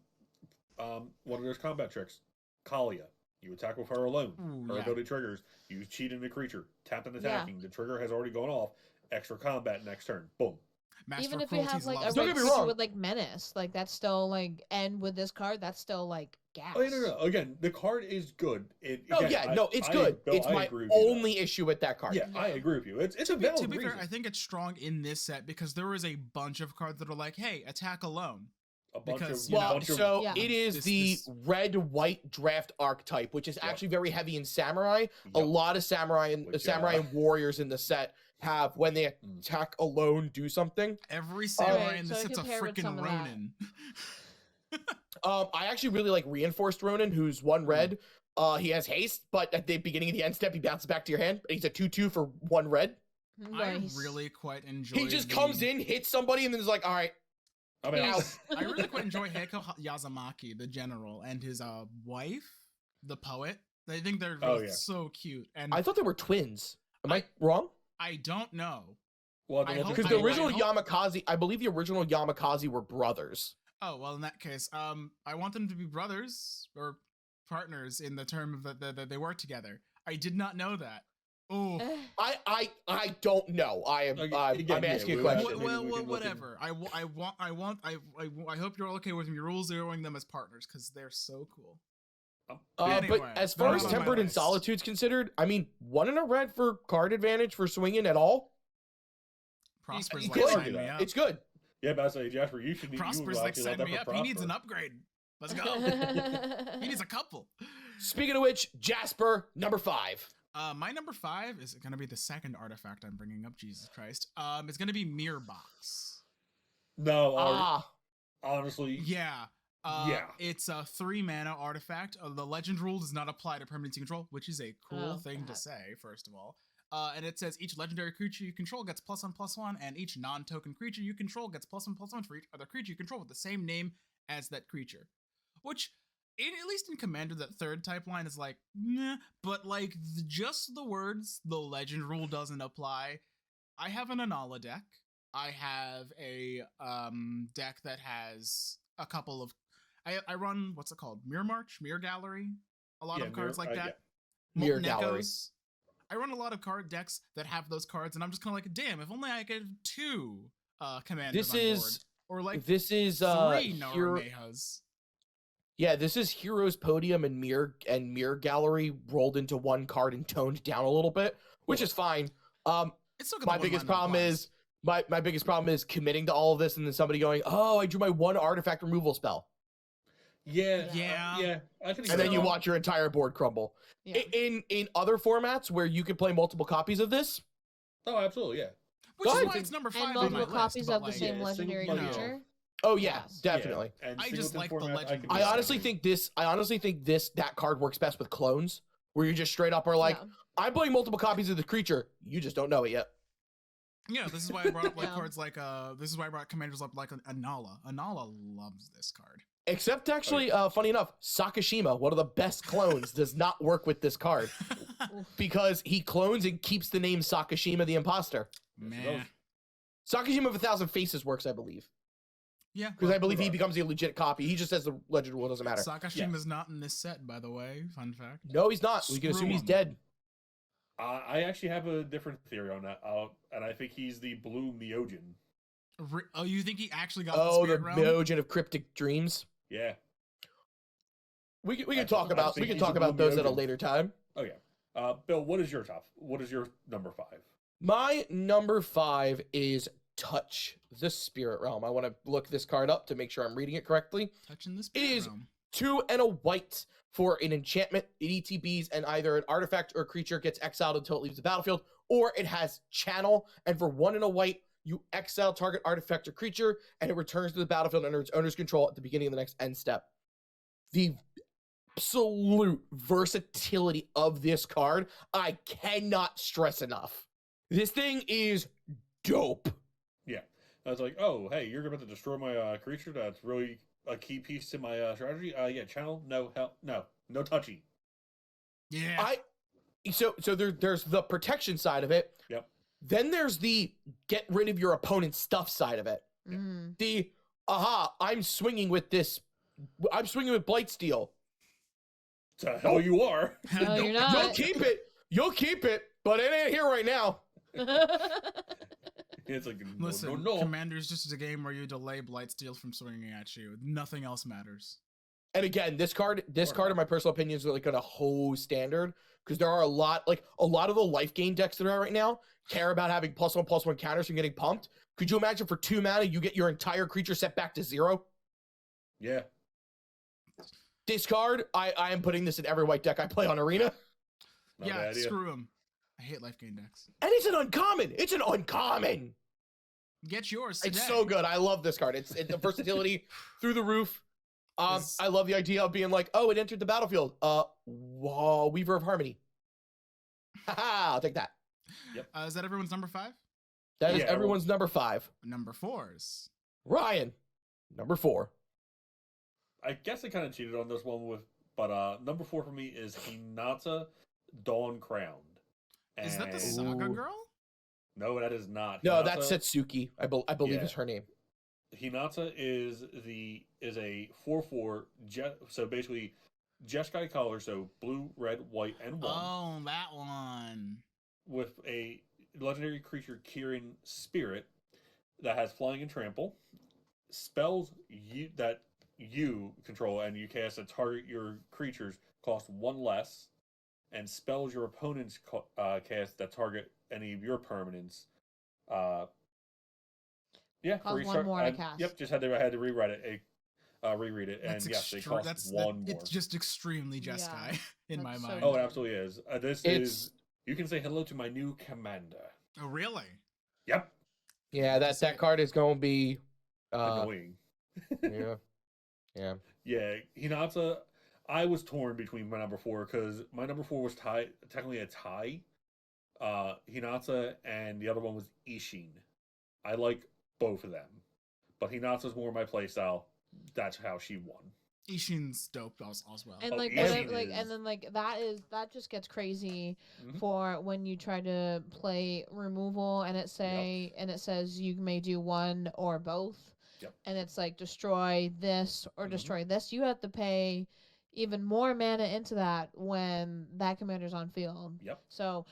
One of those combat tricks, Kalia. You attack with her alone. Ooh, Her yeah. ability triggers. You cheat in the creature. Tap and Yeah. attacking. The trigger has already gone off. Extra combat next turn. Boom. Master even of if you have Cruelties like a loves Don't red get me this. creature wrong. with like menace, like that's still like, and with this card that's still like gas. Oh, no. Again, the card is good. No, Again, yeah, no, it's I- good. Bill, It's I my agree with you, though. only issue with that card. Yeah, I agree with you. It's a valid To be reason. fair, I think it's strong in this set because there is a bunch of cards that are like, hey, attack alone. A bunch because, of, you know, Well, bunch of- so Yeah. it is This- the this- red-white draft archetype, which is Yep. actually very heavy in samurai. A Yep. lot of samurai and Which, and warriors in the set have, when they Mm. attack alone, do something. Every samurai Right, in so this set's a compare with freaking some of that. Ronin. I actually really like Reinforced Ronin, who's one Hmm. red. He has haste, but at the beginning of the end step, he bounces back to your hand. He's a 2/2 for one red. Nice. I really quite enjoy. He just comes in, hits somebody, and then is like, all right, I mean, Ow. I really quite enjoy Heiko Yazamaki, the general, and his wife, the poet. I think they're Oh, both yeah. so cute. And I thought they were twins. Am I wrong? I don't know. well, I then hope- Because I- the original hope- Yamakaze, I believe the original Yamakaze were brothers. Oh well, in that case, I want them to be brothers or partners in the term of that they work together. I did not know that. Oh, I don't know. Again, I'm yeah, asking a we- question. maybe we can look whatever. I hope you're okay with me rules zeroing them as partners because they're so cool. Anyway, But as far not as on my Tempered and list. Solitude's considered, I mean, one in a red for card advantage for swinging at all. Prosper's You like could sign argue me that. up. It's good. Yeah, but I say, Jasper, you should. Prosper's you like actually sign let me that up. for He needs an Prosper. upgrade. Let's go. He needs a couple. Speaking of which, Jasper, number 5. My number 5 is going to be the second artifact I'm bringing up. Jesus Christ. It's going to be Mirror Box. No, Ah, honestly, Yeah. Yeah. It's a 3 mana artifact. The legend rule does not apply to permanency control, which is a cool Oh, thing to God. say, first of all. And it says each legendary creature you control gets +1/+1, and each non-token creature you control gets +1/+1 for each other creature you control with the same name as that creature. Which, at least in Commander, that third type line is like, meh, but like just the words, the legend rule doesn't apply. I have an Anala deck. I have a deck that has a couple of. I run what's it called? Mirror March, Mirror Gallery, a lot Yeah, of cards Mirror- like yeah. that. Mirror Molten Gallery. Echoes. I run a lot of card decks that have those cards, and I'm just kind of like, damn, if only I could 2 commanders This on is- board. Or like this is 3 Hero- Noramehas. yeah, this is Heroes Podium and Mirror Gallery rolled into one card and toned down a little bit, which is fine. It's still got the My one biggest line that problem applies. is my biggest problem is committing to all of this and then somebody going, "Oh, I drew my one artifact removal spell," yeah, Yeah. I can. and then you watch. watch your entire board crumble. Yeah. In other formats where you can play multiple copies of this, Oh, absolutely, yeah. Which is But- why it's number 5 And on my multiple list, copies but, of the like, same yeah, legendary single- creature. oh yeah, Yes. definitely. Yeah, and I just singleton like the format, legend can rules. I do honestly that. think that card works best with clones, where you just straight up are like, Yeah. "I'm playing multiple copies of the creature. You just don't know it yet." Yeah, this is why I brought up like Yeah. cards like this is why I brought commanders up like Anala. Anala loves this card. Except actually, funny enough, Sakashima, one of the best clones, does not work with this card because he clones and keeps the name Sakashima the Imposter. Man. Sakashima of 1,000 Faces works, I believe, Yeah. because I believe he regardless. becomes a legit copy. He just says the legend rule doesn't matter. Sakashima's not in this set, by the way. Fun fact. No, he's not. We can Screw assume he's him. dead. I actually have a different theory on that, and I think he's the blue Myojin. Oh, you think he actually got Oh, the the spirit realm? Myojin of Cryptic Dreams. Yeah. We I can talk about think he's those the at a Myojin. later time. Oh yeah. Bill, what is your number 5? My number 5 is Touch the Spirit Realm. I want to look this card up to make sure I'm reading it correctly. Touching the spirit is- realm. 2 and a white for an enchantment. It ETBs, and either an artifact or creature gets exiled until it leaves the battlefield, or it has channel. And for 1 and a white, you exile target artifact or creature, and it returns to the battlefield under its owner's control at the beginning of the next end step. The absolute versatility of this card, I cannot stress enough. This thing is dope. Yeah. I was like, oh, hey, you're about to destroy my creature. That's really a key piece to my strategy. Yeah, channel. No, hell, no touchy. Yeah. So there's the protection side of it. Yep. Then there's the get rid of your opponent's stuff side of it. Mm. The I'm swinging with Blightsteel. The hell you are. No, you're You'll not. keep it, but it ain't here right now. It's like Listen, no. Commander's just a game where you delay Blightsteel from swinging at you. Nothing else matters. And again, this card, in my personal opinion, is like gonna hold standard because there are a lot of the life gain decks that are out right now care about having +1/+1 counters and getting pumped. Could you imagine for 2 mana you get your entire creature set back to 0? Yeah. This card, I am putting this in every white deck I play on Arena, Not a Yeah, bad idea. screw him. I hate life gain decks. and it's an uncommon. It's an uncommon. Get yours today. It's so good. I love this card. It's the versatility through the roof. This- I love the idea of being like, oh, it entered the battlefield. Weaver of Harmony. Haha, I'll take that. Is that everyone's number 5? That is Yeah, everyone's number 5. Number 4s. Ryan, number 4. I guess I kind of cheated on this one but number 4 for me is Hinata Dawn Crowned. Is that the And- Saga Ooh. girl? No, that is not. No, Hinata- that's Setsuki. I believe Yeah. is her name. Hinata is a 4/4 so basically Jeskai color, so blue, red, white, and 1 Oh, that one. with a legendary creature Kirin Spirit that has flying and trample. Spells that you control and you cast that target your creatures cost 1 less, and spells your opponents cast that target any of your permanents. Yeah, Cost for each 1 tar- more to and- cast. Yep, just had to rewrite it. Reread it, and That's yes, they extre- cost that's 1 more. It's just extremely Yeah, Jeskai in my that's so mind. Oh, it absolutely is. This It's- is. You can say hello to my new commander. Oh, really? Yep. Yeah, that card is going to be Annoying. yeah. Yeah. Yeah, Hinata. I was torn between my number 4 because my number 4 was technically a tie. Hinata and the other one was Ishin. I like both of them, but Hinata's more my playstyle. That's how she won. Ishin's dope as well. And Oh, like yeah, whatever, she like is. and then like that just gets crazy Mhm. for when you try to play removal and it says you may do one or both. Yep. And it's like destroy this or Mhm. destroy this. You have to pay even more mana into that when that commander's on field. Yep. So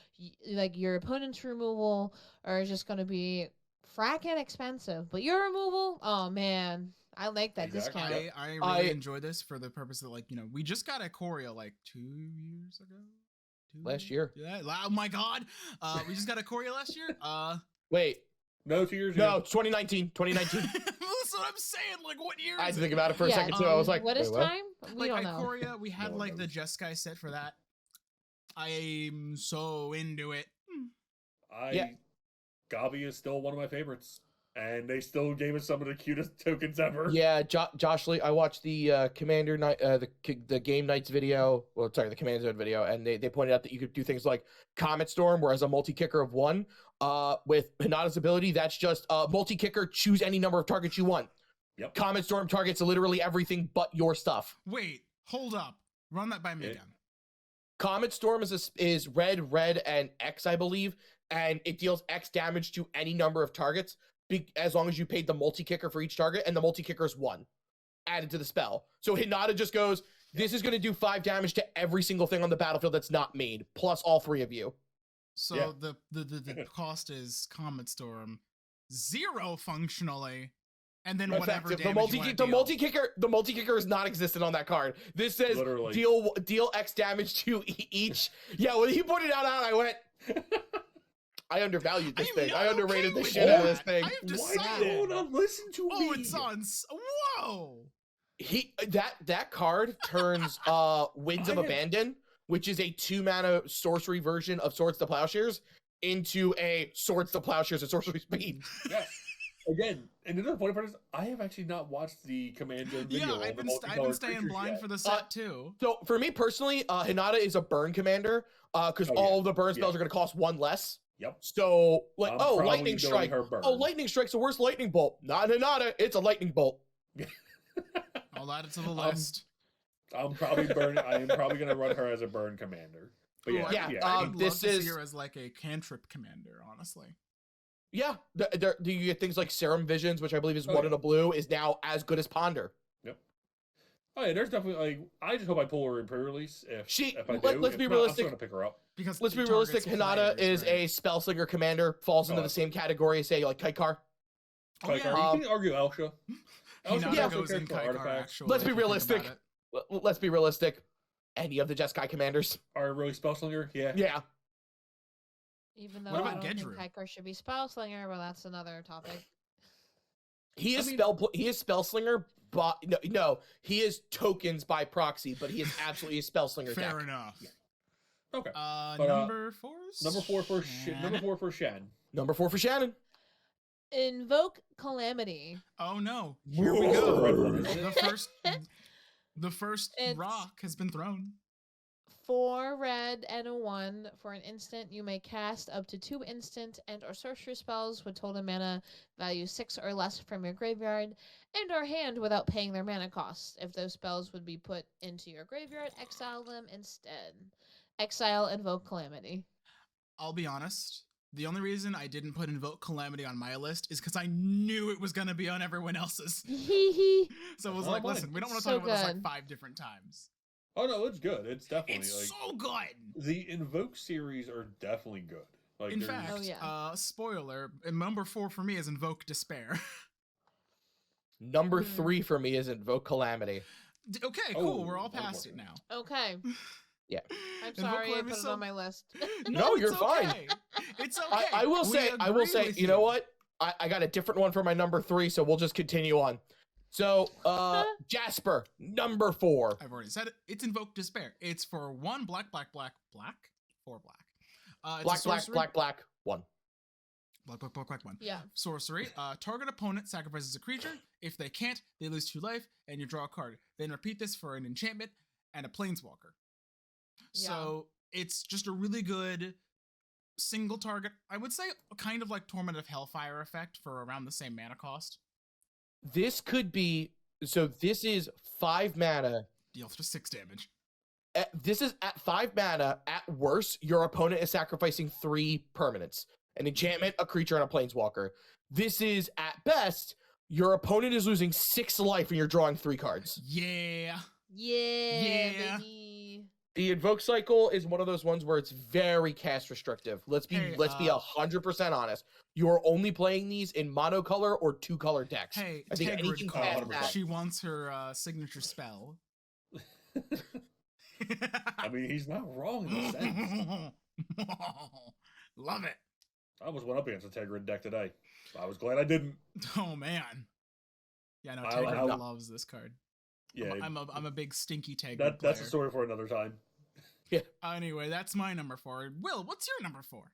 like your opponent's removal are just going to be fracking expensive, but your removal, oh man, I like that Exactly. discount. I really I- enjoy this for the purpose that, like, we just got Ikoria like 2 years ago. Last year. Yeah. Oh my god. We just got Ikoria last year. Wait. No, 2 years No, ago. 2019. 2019. That's what I'm saying. Like, what year? I had is to think it? about it for a second too. I was like, what is wait, time? We Like don't know. Ikoria, we had No one like the knows. Jeskai set for that. I'm so into it. I Yeah. Gabi is still one of my favorites, and they still gave us some of the cutest tokens ever. Yeah, Josh Lee. I watched the Commander Night, the Game Nights video. Well, sorry, the Command Zone video, and they pointed out that you could do things like Comet Storm, whereas a multi-kicker of 1. With Hinata's ability, that's just multi-kicker. Choose any number of targets you want. Yep. Comet Storm targets literally everything but your stuff. Wait, hold up. Run that by me again. Comet Storm is red, and X, I believe, and it deals X damage to any number of targets, as long as you paid the multi-kicker for each target, and the multi-kicker is 1 added to the spell. So Hinata just goes, this is going to do 5 damage to every single thing on the battlefield that's not made, plus all 3 of you. So the cost is Comet Storm, 0 functionally, and then whatever Effective. damage The multi-kicker is not existent on that card. This says Literally. deal X damage to each. Yeah, when he pointed out, I went, I undervalued this thing. I underrated the shit out of this thing. I have Why decided. don't you listen to me? Oh, it's on. Whoa. That card turns Winds of Abandon, which is a 2-mana sorcery version of Swords to Plowshares, into a Swords to Plowshares at sorcery speed. Yes. Again, and another point is, I have actually not watched the Command Zone video. Yeah, I've been staying blind for the set too. So for me personally, Hinata is a burn commander because all of the burn spells are going to cost 1 less. Yep. So like, lightning strike. Burn. Oh, lightning strike's the worst lightning bolt. Not Hinata, it's a lightning bolt. I'll add it to the list. I'm probably burn. I am probably going to run her as a burn commander. But Ooh, I would this love to is see her as like a cantrip commander, honestly. Yeah, do you get things like Serum Visions, which I believe is 1 in a blue, is now as good as Ponder. Yep. Oh yeah, there's definitely like I just hope I pull her in pre-release. If I do, let's be I'm realistic. still gonna pick her up. Because Let's be it realistic. targets Hinata players, is right? a Spellslinger commander, falls into the same category as say like Kaikar. Oh, yeah. You can argue Elsha. Hinata goes in Kaikar, artifacts. actually. Let's be if you think realistic. about it. Let's be realistic. Any of the Jeskai commanders. Are really Spellslinger? Yeah. Yeah. Even though What I about don't Gedru? think Kaikar should be Spellslinger, but that's another topic. He is Spellslinger, but no, he is tokens by proxy, but he is absolutely a Spellslinger Fair deck. enough. Okay. Number 4 is Number 4 for number 4 for Shan. Number 4 for Shannon. Invoke Calamity. Oh no! Here we That's the go. red one, isn't it? The first It's- rock has been thrown. 4 red and a 1. For an instant, you may cast up to 2 instant and or sorcery spells with total mana value 6 or less from your graveyard and or hand without paying their mana costs. If those spells would be put into your graveyard, exile them instead. Exile Invoke Calamity. I'll be honest. The only reason I didn't put Invoke Calamity on my list is because I knew it was going to be on everyone else's. Hee hee. So I was Oh, like, mine. listen, we don't want to So talk about this like good. 5 different times. Oh no, it's good. It's definitely It's like so good. the Invoke series are definitely good. Like In there's- fact, Oh, yeah. spoiler, number 4 for me is Invoke Despair. Number 3 for me is Invoke Calamity. Okay, cool. Oh, We're all one past more. it now. Okay. Yeah. I'm Invoke sorry I Calamity put it so- on my list. No, it's you're fine. okay. It's okay. I will We say, agree with you know what? I got a different one for my number 3, so we'll just continue on. So, Jasper, number 4. I've already said it. It's Invoke Despair. It's for 1 black, 4 black. It's a Black, sorcery. black, 1. Black, 1. Yeah. Sorcery. Target opponent sacrifices a creature. If they can't, they lose 2 life, and you draw a card. Then repeat this for an enchantment and a planeswalker. So it's just a really good single target. I would say kind of like Torment of Hellfire effect for around the same mana cost. This could be, so this is 5 mana. Deals for 6 damage. This is at 5 mana. At worst, your opponent is sacrificing 3 permanents. An enchantment, a creature, and a planeswalker. This is, at best, your opponent is losing 6 life and you're drawing 3 cards. Yeah. Yeah, baby. The Invoke cycle is one of those ones where it's very cast restrictive. Let's be 100% honest. You are only playing these in monocolor or 2-color decks. Hey, I think Tegrid anything called. past that. She wants her signature spell. I mean, he's not wrong in a sense. Love it. I almost went up against a Tegrid deck today. I was glad I didn't. Oh man. Yeah, no, I Tegrid loves this card. Yeah, I'm a big stinky Tegrid player. that's a story for another time. Anyway, that's my number 4. Will, what's your number 4?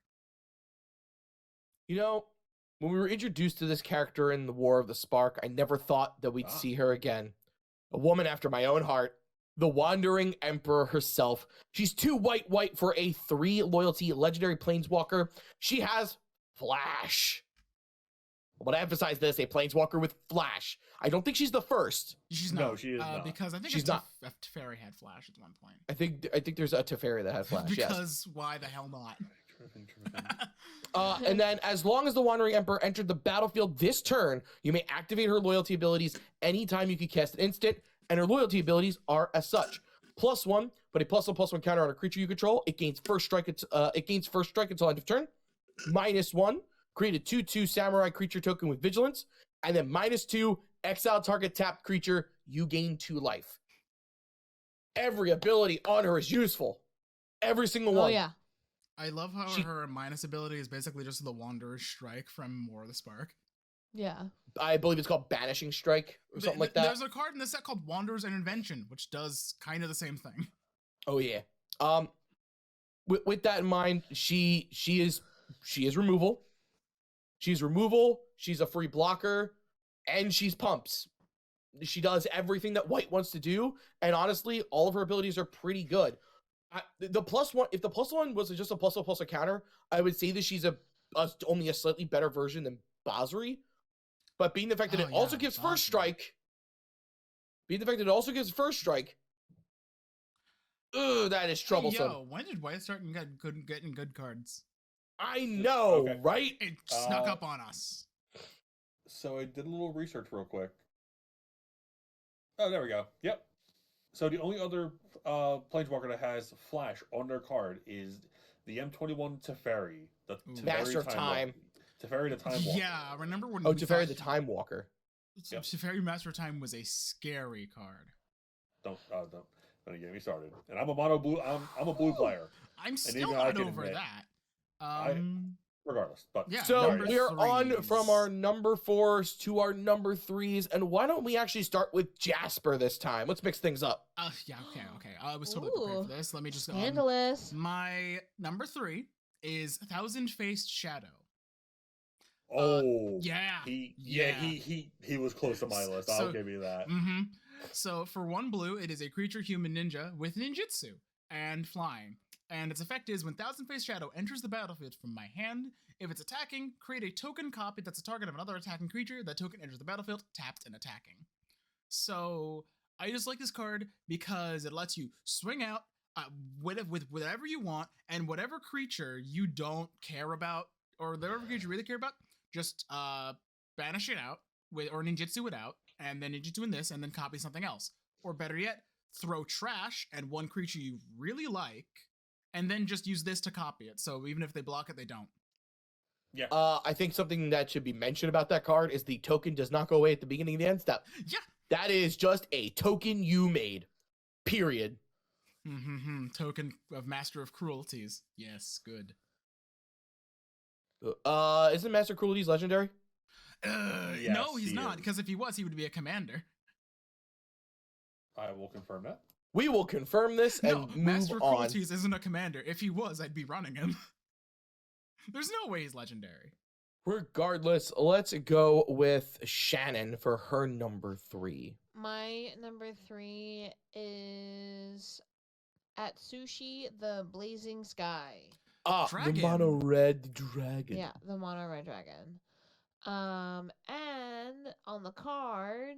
You know, when we were introduced to this character in the War of the Spark, I never thought that we'd Ah. see her again. A woman after my own heart, the Wandering Emperor herself. She's 2 white for a 3 loyalty legendary planeswalker. She has Flash. I want to emphasize this, a planeswalker with Flash. I don't think she's the first. She's No, not. she is not. Because I think She's not. Teferi had Flash at one point. I think there's a Teferi that has Flash, yes. Because why the hell not? And then as long as the Wandering Emperor entered the battlefield this turn, you may activate her loyalty abilities anytime you can cast an instant, and her loyalty abilities are as such. +1, put a +1/+1 counter on a creature you control. It gains first strike until end of turn. -1, create a 2/2 samurai creature token with vigilance. And then -2, exile target tapped creature, you gain 2 life. Every ability on her is useful. Every single one. Oh yeah. I love how She- her minus ability is basically just the Wanderer's Strike from War of the Spark. Yeah. I believe it's called Banishing Strike or something like that. There's a card in the set called Wanderer's Intervention, which does kind of the same thing. Oh yeah. With that in mind, she is removal. She's removal. She's a free blocker, and she's pumps. She does everything that white wants to do, and honestly, all of her abilities are pretty good. The +1, if the +1 was just a +1/+1 counter, I would say that she's only a slightly better version than Basri. But being the fact that Oh, it also yeah, gives Basri. first strike, that is troublesome. Hey, yo, when did White start getting good cards? I know, Okay. right? It snuck up on us. So I did a little research real quick. Oh, there we go. Yep. So the only other planeswalker that has Flash on their card is the M21 Teferi, the Teferi Master of Time. Teferi the Time Walker. Yeah, remember when? Oh, we Teferi thought the Time Walker. Yep. Teferi Master of Time was a scary card. Don't get me started. And I'm a mono blue. I'm a blue player, I'm still even I not can over admit, that. regardless. But Yeah, So number we're on threes. from our number 4s to our number 3s, and why don't we actually start with Jasper this time? Let's mix things up. Yeah, okay. I was totally prepared Ooh. for this. Let me just Scandalous. my number 3 is Thousand Faced Shadow. oh Yeah. he was close to my list. So- I'll give you that. Mm-hmm. So for 1 blue, it is a creature human ninja with ninjutsu and flying. And its effect is when Thousand Faced Shadow enters the battlefield from my hand, if it's attacking, create a token copy that's a target of another attacking creature. That token enters the battlefield, tapped and attacking. So I just like this card because it lets you swing out with whatever you want, and whatever creature you don't care about, or whatever creature you really care about, just banish it out or ninjutsu it out, and then ninjutsu in this, and then copy something else. Or better yet, throw trash at one creature you really like, and then just use this to copy it. So even if they block it, they don't. Yeah. I think something that should be mentioned about that card is the token does not go away at the beginning of the end step. Yeah. That is just a token you made. Period. Token of Master of Cruelties. Yes, good. Isn't Master Cruelties legendary? Yes, No, he's he not, is. because if he was, he would be a commander. I will confirm that. We will confirm this and No, move Master of on. Cruelties isn't a commander. If he was, I'd be running him. There's no way he's legendary. Regardless, let's go with Shannon for her number 3. My number 3 is Atsushi the Blazing Sky. The Dragon. mono red dragon. Yeah, the mono red dragon. And on the card,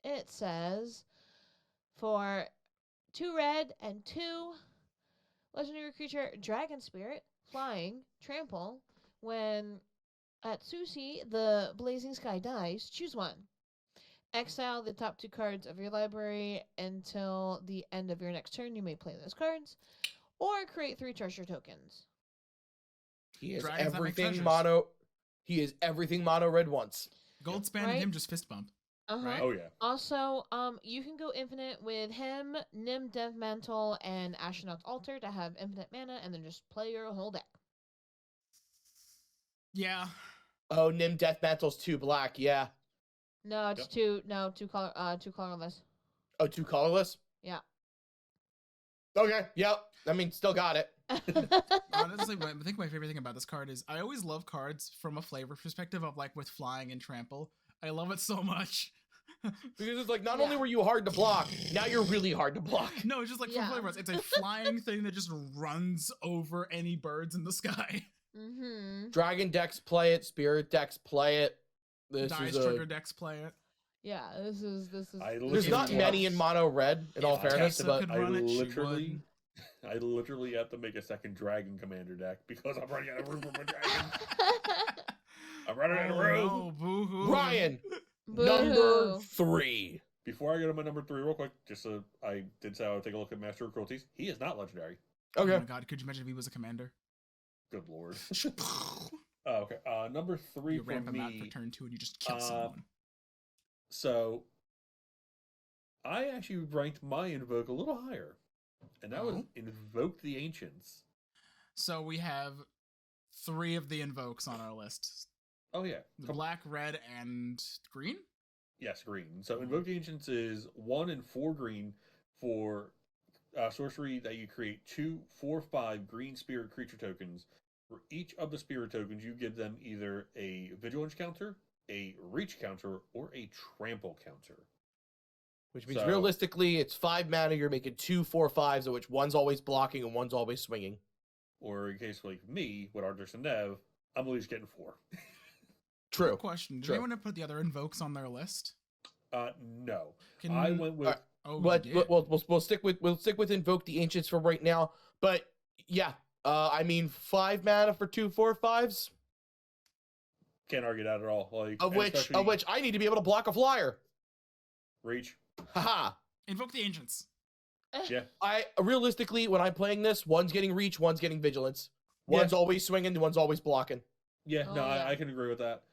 it says for 2 red and 2 legendary creature, Dragon Spirit, flying, trample. When Atsushi, the Blazing Sky, dies, choose 1. Exile the top 2 cards of your library until the end of your next turn. You may play those cards. Or create 3 treasure tokens. He is Dragons that make everything treasures. mono. He is everything mono red once. Gold span and Right? him just fist bump. Uh-huh. Right? Oh yeah. Also, you can go infinite with him, Nim Death Mantle, and Astronaut's Altar to have infinite mana, and then just play your whole deck. Yeah. Oh, Nim Death Mantle's 2 black. Yeah. No, it's Yep. two colorless. Oh, 2 colorless. Yeah. Okay, yep. I mean, still got it. Honestly, I think my favorite thing about this card is I always love cards from a flavor perspective of like with flying and trample. I love it so much. Because it's like, not only were you hard to block, now you're really hard to block. No, it's just like for flavors. It's a flying thing that just runs over any birds in the sky. Mm-hmm. Dragon decks play it, Spirit decks play it. Dice trigger decks play it. Yeah, this is. There's not many in mono red, in all fairness, but I literally have to make a second Dragon Commander deck because I'm running out of room for my dragon. I'm running out of room. No, boo-hoo. Ryan, Boo-hoo. number 3. Before I go to my number 3 real quick, just so I did say I would take a look at Master of Cruelties. He is not legendary. Okay. Oh my god, could you imagine if he was a commander? Good lord. Okay. Number 3 You for ramp him out me. for turn 2 and you just kill someone. So, I actually ranked my Invoke a little higher. And that was Invoke the Ancients. So we have 3 of the invokes on our list. Oh, yeah. Black, red, and green? Yes, green. So Invoke the Ancients is 1 and 4 green for sorcery that you create 2, 4, 5 green spirit creature tokens. For each of the spirit tokens, you give them either a vigilance counter, a reach counter, or a trample counter. Which means realistically, it's 5 mana. You're making 2 4/5s, of which one's always blocking and one's always swinging. Or in case like me, with Arthur and Nev, I'm at least getting 4. True. Good question. Did anyone put the other invokes on their list? No. Can I went with. But we'll stick with Invoke the Ancients for right now. But yeah, I mean 5 mana for 2 4/5s. Can't argue that at all. Like Of which I need to be able to block a flyer. Reach. Haha. Invoke the Ancients. Yeah. I realistically, when I'm playing this, one's getting reach, one's getting vigilance. One's always swinging, one's always blocking. Yeah, Oh, no, yeah. I can agree with that.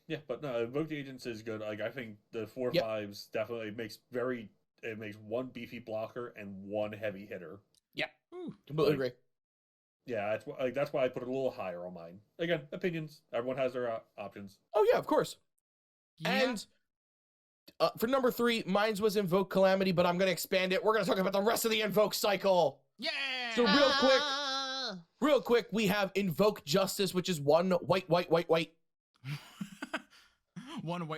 Yeah, but no, Invoke the Agents is good. Like I think the 4/5s definitely makes one beefy blocker and one heavy hitter. Yep. Ooh. Completely agree. Yeah, that's why I put it a little higher on mine. Again, opinions. Everyone has their options. Oh yeah, of course. Yeah. And for number 3, mine was Invoke Calamity, but I'm going to expand it. We're going to talk about the rest of the Invoke cycle. Yeah. So real quick, we have Invoke Justice, which is 1 white. 1 white.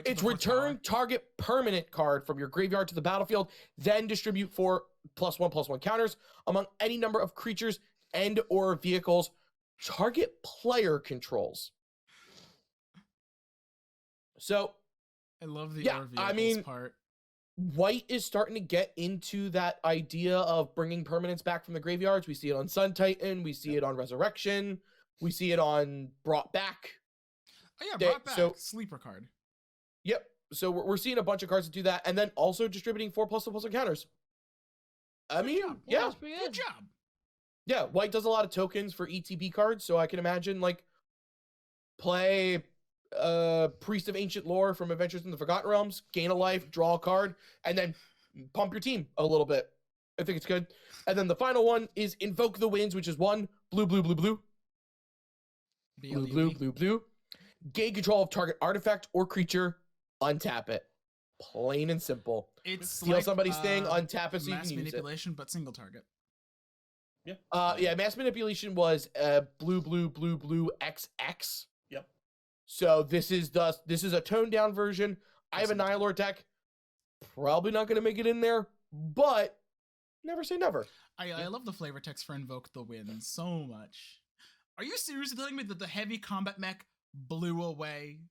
It's return target permanent card from your graveyard to the battlefield, then distribute 4 +1/+1 counters among any number of creatures and or vehicles target player controls. So I love the yeah, I mean, part. White is starting to get into that idea of bringing permanents back from the graveyards. We see it on Sun Titan. We see it on Resurrection. We see it on Brought Back. Oh yeah, Brought Back. So, Sleeper card. Yep. So we're seeing a bunch of cards that do that, and then also distributing 4 +1/+1 counters. I mean, job. yeah. That's pretty Good good. job. Yeah, White does a lot of tokens for ETB cards, so I can imagine, like, play Priest of Ancient Lore from Adventures in the Forgotten Realms, gain a life, draw a card, and then pump your team a little bit. I think it's good. And then the final one is Invoke the Winds, which is 1 blue. Blue. Gain control of target artifact or creature, untap it. Plain and simple. It's Steal like, somebody's thing, untap it so you mass can use it. manipulation, but single target. Yeah. Yeah, mass manipulation was blue XX. Yep. So this is a toned down version. I have a Nihilord deck. Probably not going to make it in there, but never say never. I love the flavor text for Invoke the Winds so much. Are you seriously telling me that the heavy combat mech blew away?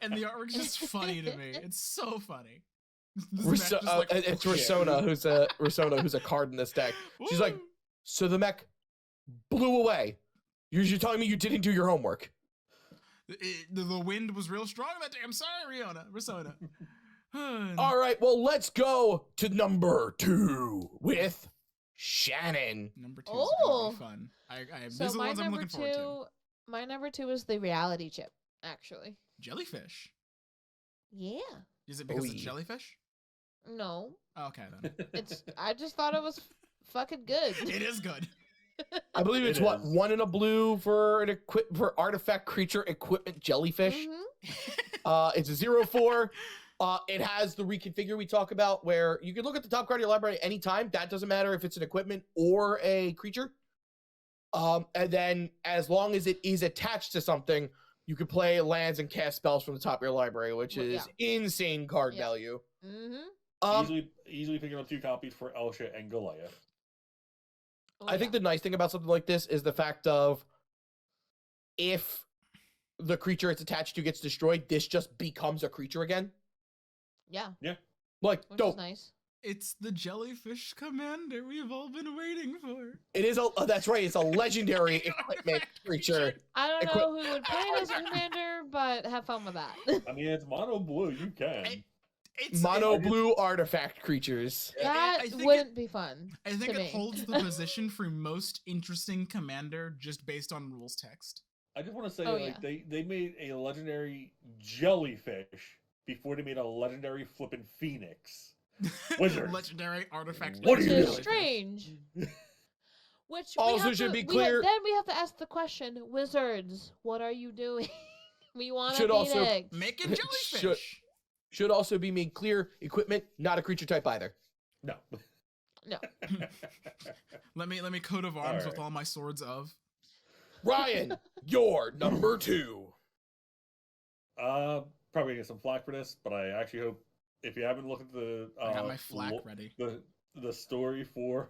And the artwork's just funny to me. It's so funny. It's Risona, who's a card in this deck. She's like, so the mech blew away. You're telling me you didn't do your homework. The wind was real strong that day. I'm sorry, Risona. All right, well, let's go to number 2 with Shannon. Number 2 is gonna be fun. These are the ones I'm looking forward to. My number 2 is the reality chip, actually. Jellyfish. Yeah. Is it because it's jellyfish? No. Okay then. I just thought it was fucking good. It is good. I believe it's 1 in a blue for artifact creature equipment jellyfish. Mm-hmm. It's a 0/4. It has the reconfigure we talk about, where you can look at the top card of your library anytime. That doesn't matter if it's an equipment or a creature. And then as long as it is attached to something, you can play lands and cast spells from the top of your library, which is insane card value. Easily picking up 2 copies for Elsha and Galaia. I think the nice thing about something like this is the fact of if the creature it's attached to gets destroyed, this just becomes a creature again. Yeah. Like, Which dope. is nice. It's the Jellyfish Commander we've all been waiting for. It is that's right. It's a legendary equipment creature. I don't know who would play it as a commander, but have fun with that. I mean, it's mono blue. You can. It's Mono blue artifact creatures. That I think wouldn't be fun. I think to it me. holds the position for most interesting commander just based on rules text. I just want to say, Oh, like, they made a legendary jellyfish before they made a legendary flippin' phoenix. Wizard. Legendary artifact. What Which are you is doing? strange. Which Also we should have be to, clear- then we have to ask the question, wizards, what are you doing? We want a Should also- phoenix. Make it jellyfish. Should also be made clear, equipment, not a creature type either. No. No. Let me coat of arms with Alright. all my swords of. Ryan, you're number 2. Probably gonna get some flack for this, but I actually hope if you haven't looked at the I got my flack ready. the story for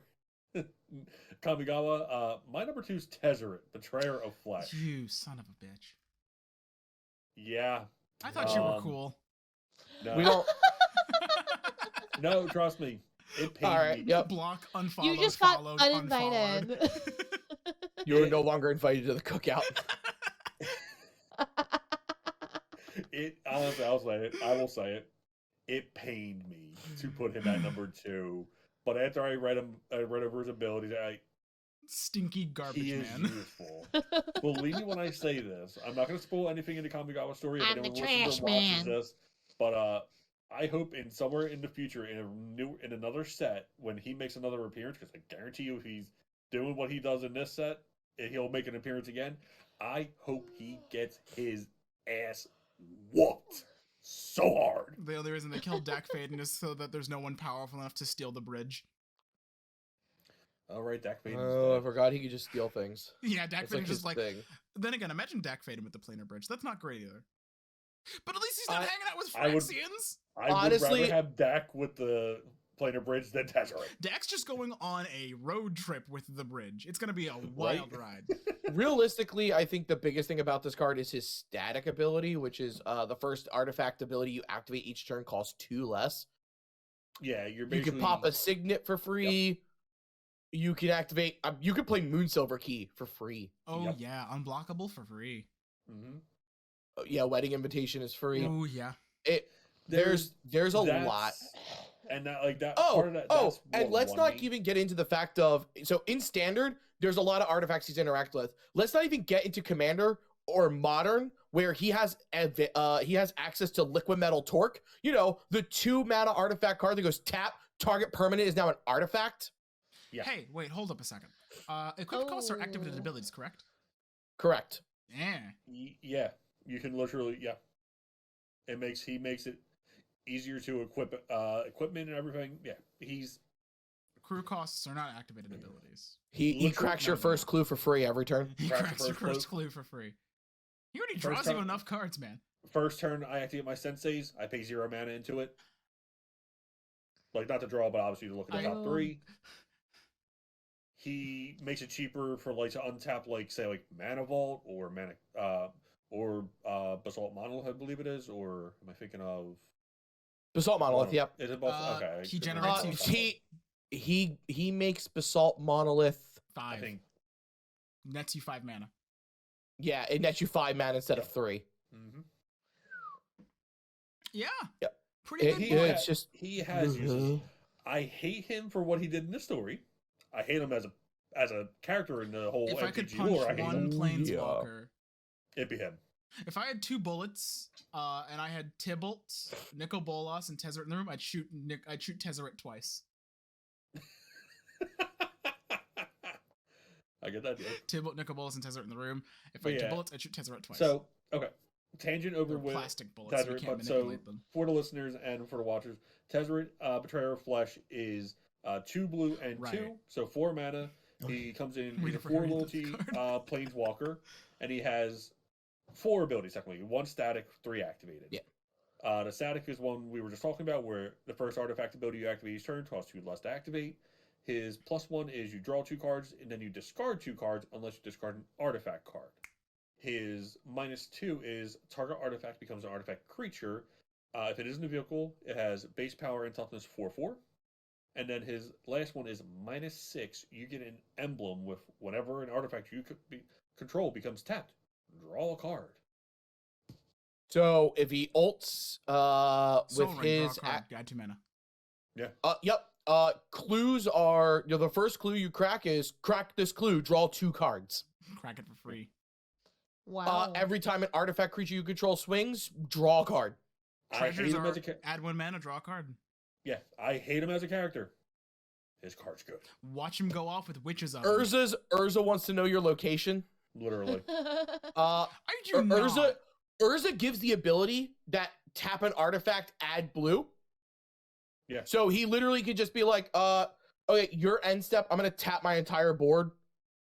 Kamigawa, my number 2 is Tezzeret, Betrayer of Flesh. You son of a bitch. Yeah. I thought you were cool. No, We don't. no, trust me. It pained All right. me. Yep. Block, unfollow, You just got followed, uninvited. unfollowed. You're no longer invited to the cookout. It honestly, I will say it. It pained me to put him at number 2. But after I read over his abilities, Stinky garbage he is man. useful. Believe me when I say this. I'm not going to spoil anything in the Kamigawa story. If I'm the anyone listens trash or watches man. this, but I hope in somewhere in the future, in another set, when he makes another appearance, because I guarantee you, if he's doing what he does in this set, he'll make an appearance again. I hope he gets his ass whooped so hard. The only reason they killed Dak Faden is so that there's no one powerful enough to steal the bridge. All right, Dak Faden's Oh, I dead. forgot he could just steal things. Yeah, Dak That's Faden like his just like. thing. Then again, imagine Dak Faden with the planar bridge. That's not great either. But at least he's not I- hanging out with I would- Phyrexians. I would Honestly- rather have Dak with the planar bridge than Tezzeret. Dak's just going on a road trip with the bridge. It's gonna be a wild ride. Realistically, I think the biggest thing about this card is his static ability, which is the first artifact ability you activate each turn costs 2 less. Yeah, you're You basically... can pop a signet for free. You can activate. You can play Moonsilver Key for free. Oh Yep. yeah, unblockable for free. Mhm. Yeah, Wedding Invitation is free. Oh yeah. There's a That's- lot. And that, like that Oh, part of that. That's and what let's won not me. even get into the fact of, so in standard, there's a lot of artifacts he's interact with. Let's not even get into commander or modern, where he has access to liquid metal torque. You know, the 2 mana artifact card that goes tap, target permanent is now an artifact. Yeah. Hey, wait, hold up a second. Equipped costs are activated Oh. abilities, correct? Correct. Yeah. Yeah, you can literally. Yeah, he makes it easier to equip equipment and everything. Yeah, he's Crew costs are not activated abilities. He Literal cracks your number. first clue for free every turn. He Cracks cracks your the first first clue for free. He already First draws you time- enough cards, man. first turn. I activate my senseis. I pay 0 mana into it. Like not to draw, but obviously to look at the top Oh. 3. He makes it cheaper for like to untap like say like Mana Vault or Basalt Monolith, I believe it is, or am I thinking of Basalt Monolith, yep. Is it both? Okay. he couldn't generates remember. you He makes Basalt Monolith. I 5. think. Nets you 5 mana. Yeah, it nets you 5 mana instead of 3. Mm-hmm. Yeah. Yep. Pretty good He boy. it's just He has uses. I hate him for what he did in the story. I hate him as a character in the whole If I could MTG punch lore. I hate one him. planeswalker, It'd be him. if I had 2 bullets, and I had Tybalt, Nicol Bolas, and Tezzeret in the room, I'd shoot Tezzeret twice. I get that. Deal. Tybalt, Nicol Bolas, and Tezzeret in the room. If I But had 2 yeah. bullets, I'd shoot Tezzeret twice. So okay, tangent over They're with plastic bullets, so you Tezzeret, can't but so manipulate them. for the listeners and for the watchers, Tezzeret, Betrayer of Flesh is 2 blue and 2, Right. so 4 mana. He comes in, We he's a never heard 4 of this loyalty card. planeswalker, and he has 4 abilities technically, 1 static, 3 activated. Yeah. The static is one we were just talking about, where the first artifact ability you activate each turn costs 2 less to activate. His +1 is you draw 2 cards, and then you discard 2 cards unless you discard an artifact card. His -2 is target artifact becomes an artifact creature. If it isn't a vehicle, it has base power and toughness 4/4. And then his last one is -6. You get an emblem with whenever an artifact you control becomes tapped. Draw a card. So if he ults Soul with Ring, draw a his card, add 2 mana. yep. Clues are, the first clue you crack is crack this clue, draw 2 cards. Crack it for free. Wow. Every time an artifact creature you control swings, draw a card. I Treasures hate him are as a add 1 mana, draw a card. yeah, I hate him as a character. His card's good. Watch him go off with witches on. Urza wants to know your location. Literally. I do not. Urza gives the ability that tap an artifact, add blue. Yeah. So he literally could just be like, okay, your end step, I'm gonna tap my entire board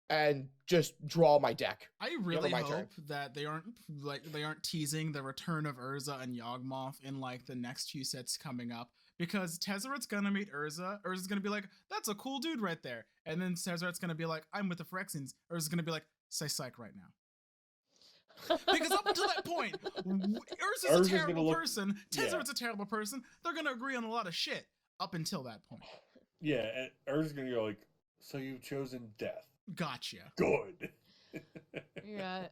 and just draw my deck. I really my hope turn. that they aren't teasing the return of Urza and Yawgmoth in like the next few sets coming up, because Tezzeret's gonna meet Urza. Urza's gonna be like, "That's a cool dude right there," and then Tezzeret's gonna be like, "I'm with the Phyrexians." Urza's gonna be like, "Say psych right now," because up until that point, Urza's Urza's a gonna terrible look- person. yeah. Tezzeret's a terrible person. They're gonna agree on a lot of shit up until that point. Yeah, and Urza's gonna go like, so you've chosen death. Gotcha. Good. Yeah.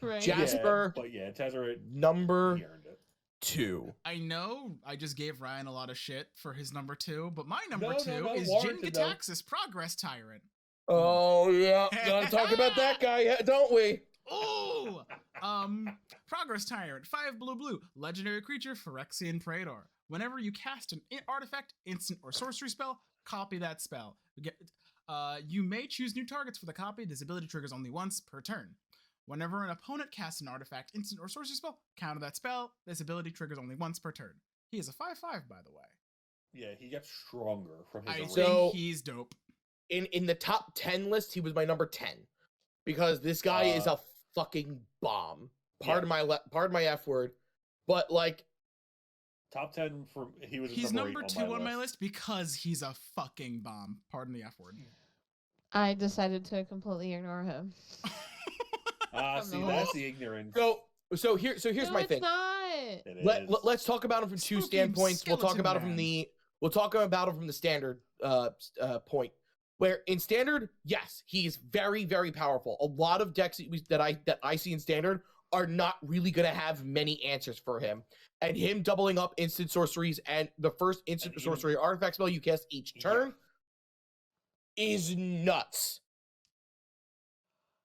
Right. Jasper. Yeah, but yeah, Tezzeret, Number he earned it. 2. I know I just gave Ryan a lot of shit for his number 2, but my number No, 2 no, is warranted, though. Jin-Gitaxias, Progress Tyrant. Oh yeah, gotta talk about that guy, don't we? Ooh! Progress Tyrant, 5 blue, legendary creature, Phyrexian Praetor. Whenever you cast an artifact, instant, or sorcery spell, copy that spell. You may choose new targets for the copy. This ability triggers only once per turn. Whenever an opponent casts an artifact, instant, or sorcery spell, counter that spell. This ability triggers only once per turn. He is a 5/5, by the way. Yeah, he gets stronger from his I array. So- think he's dope. In the top 10 list, he was my number 10 because this guy is a fucking bomb. Pardon my F word, but like Top 10 for he was He's number number 8 2 on my list because he's a fucking bomb. Pardon the F word. I decided to completely ignore him. See, that's the ignorance. so here's No, my it's thing. not. It is. Let's talk about him from 2 Spooky standpoints. We'll talk skeleton about it man. from the standard point. Where in standard, yes, he's very, very powerful. A lot of decks that I see in standard are not really gonna have many answers for him. And him doubling up instant sorceries and the first instant And even- sorcery artifact spell you cast each turn is nuts.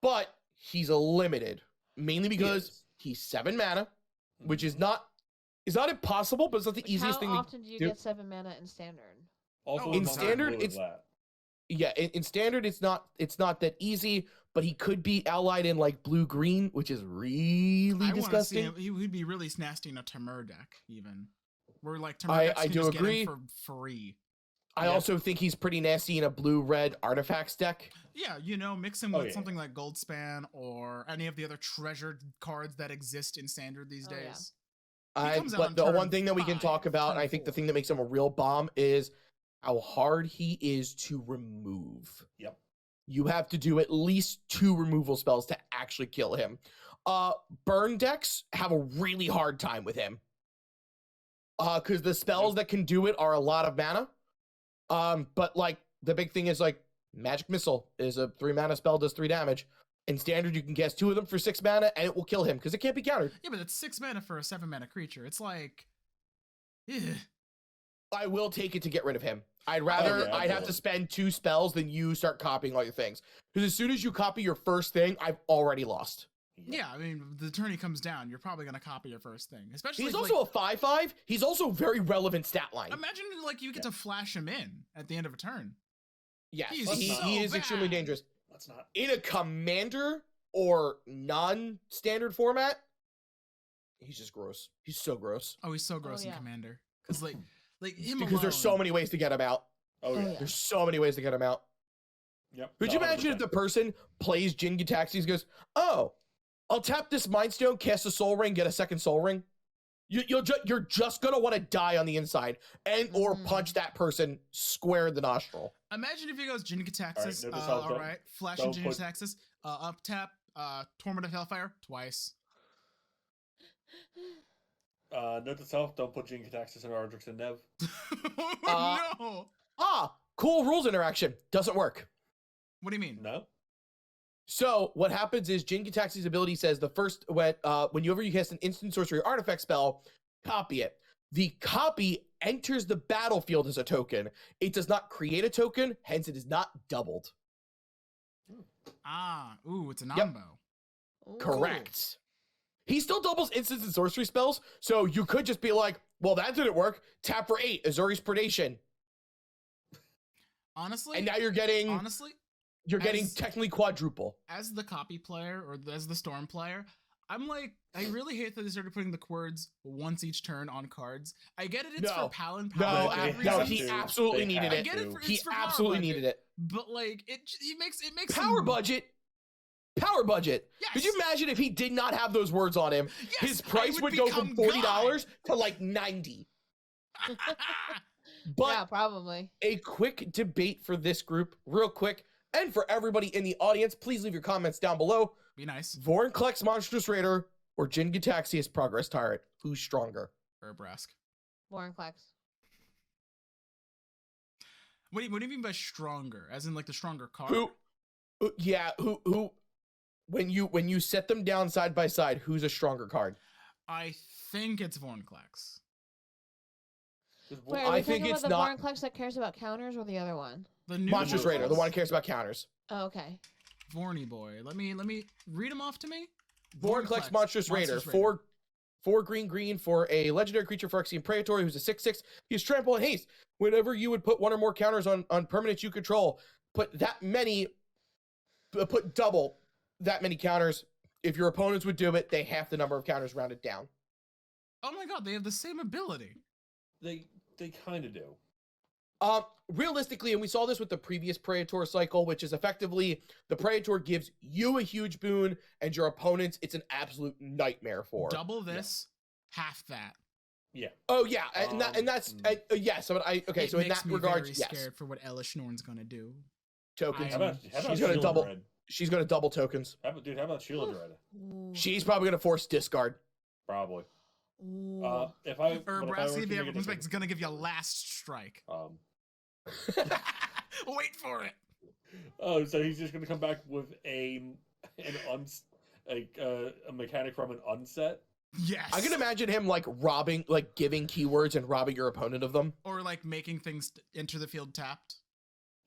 But he's a limited, mainly because is. he's 7 mana, which is not impossible, but it's not the easiest thing How to often do you do. get 7 mana in standard? Also, In among standard, blue is it's- that. Yeah, in standard it's not that easy, but he could be allied in like blue green, which is really I want to see disgusting. him. He would be really nasty in a Temur deck, even. Where like Temur decks I can do just get agree. him for free. I Yeah. also think he's pretty nasty in a blue-red artifacts deck. Yeah, mix him Oh, with yeah. something like Goldspan or any of the other treasured cards that exist in standard these Oh, yeah. days. comes out But on the turn one thing that we can 5, talk about, and turn I think the 4. thing that makes him a real bomb, is how hard he is to remove. Yep. You have to do at least 2 removal spells to actually kill him. Burn decks have a really hard time with him. Because the spells that can do it are a lot of mana. But like the big thing is like Magic Missile is a 3 mana spell, does 3 damage. In standard, you can cast 2 of them for 6 mana, and it will kill him because it can't be countered. Yeah, but it's 6 mana for a 7 mana creature. It's like, eh. I will take it to get rid of him. I'd rather yeah, I'd have to absolutely. spend 2 spells than you start copying all your things. Because as soon as you copy your first thing, I've already lost. Yeah, I mean, the turn he comes down, you're probably gonna copy your first thing. Especially He's if, also a 5/5. He's also very relevant stat line. imagine like you get to flash him in at the end of a turn. Yes, he's he so is extremely bad. dangerous. Let's not. In a commander or non-standard format, He's just gross. He's so gross. Oh, he's so gross in yeah. Commander. Because like him Because there's so alone- many ways to get him out. Oh, yeah. yeah. There's so many ways to get him out. Yep. Could you imagine if the person plays Jin Gitaxias, goes, oh, I'll tap this Mind Stone, cast a Soul Ring, get a second Soul Ring? You're just gonna want to die on the inside and or punch that person square in the nostril. Imagine if he goes Jin Gitaxias. All right, All right, Flash and don't Jin put- Gitaxias. Up tap, Torment of Hellfire twice. Note to self: don't put Jin Gitaxias and Ardrix and Nev. No. Cool rules interaction. Doesn't work. What do you mean? No. So what happens is Jin Gitaxi's ability says whenever you cast an instant sorcery or artifact spell, copy it. The copy enters the battlefield as a token. It does not create a token, hence it is not doubled. It's a non-bow. Ooh. Correct. He still doubles instants and sorcery spells, so you could just be like, well, that didn't work. Tap for 8, Azori's Predation. Honestly, And now you're getting as- technically quadruple. as the copy player or as the storm player, I'm like, I really hate that they started putting the QWERTs once each turn on cards. I get it, it's No. for Pal and No, Pal. They no, have he to. absolutely They needed have it. I get it to. for, He it's for absolutely power needed budget, it. but like it makes Power him- budget. Power budget. Yes. Could you imagine if he did not have those words on him? Yes, His I price would go from become $40 to like $90. But Yeah, probably. a quick debate for this group, real quick, and for everybody in the audience, please leave your comments down below. Be nice. Vorinclex Monstrous Raider or Jin Gitaxias Progress Tyrant? Who's stronger? Urbrask. Vorinclex. What do you mean by stronger? As in like the stronger card? Who? Who? When you set them down side by side, who's a stronger card? I think it's Vorinclex. Wait, are I we think talking it's about not- the Vorinclex that cares about counters or the other one? The new Monstrous Raider, the Vorinclex. one who cares about counters. Oh, okay. Vorny boy. Let me read them off to me. Vorinclex Monstrous Raider. Four green for a legendary creature Phyrexian Praetor who's a 6/6. He's trample and haste. Whenever you would put one or more counters on permanents you control, put double that many counters. If your opponents would do it, they half the number of counters rounded down. Oh my god, they have the same ability. They kind of do. Realistically, and we saw this with the previous Praetor cycle, which is effectively the Praetor gives you a huge boon, and your opponents it's an absolute nightmare for. Double this, half that. Yeah. Oh yeah, and that's yeah. So It so in makes that me regard, very yes, scared for what Elishnorn's gonna do. tokens. How about She's gonna Shield double. Dread? She's gonna double tokens. How about Shield Dread? Ooh. She's probably gonna force discard. Probably. Ooh. If I Or but if I were to Brassy the make a Everyone's difference- gonna give you a last strike. Wait for it. Oh, so he's just gonna come back with a mechanic from an unset. Yes. I can imagine him like giving keywords and robbing your opponent of them, Or like making things enter the field tapped.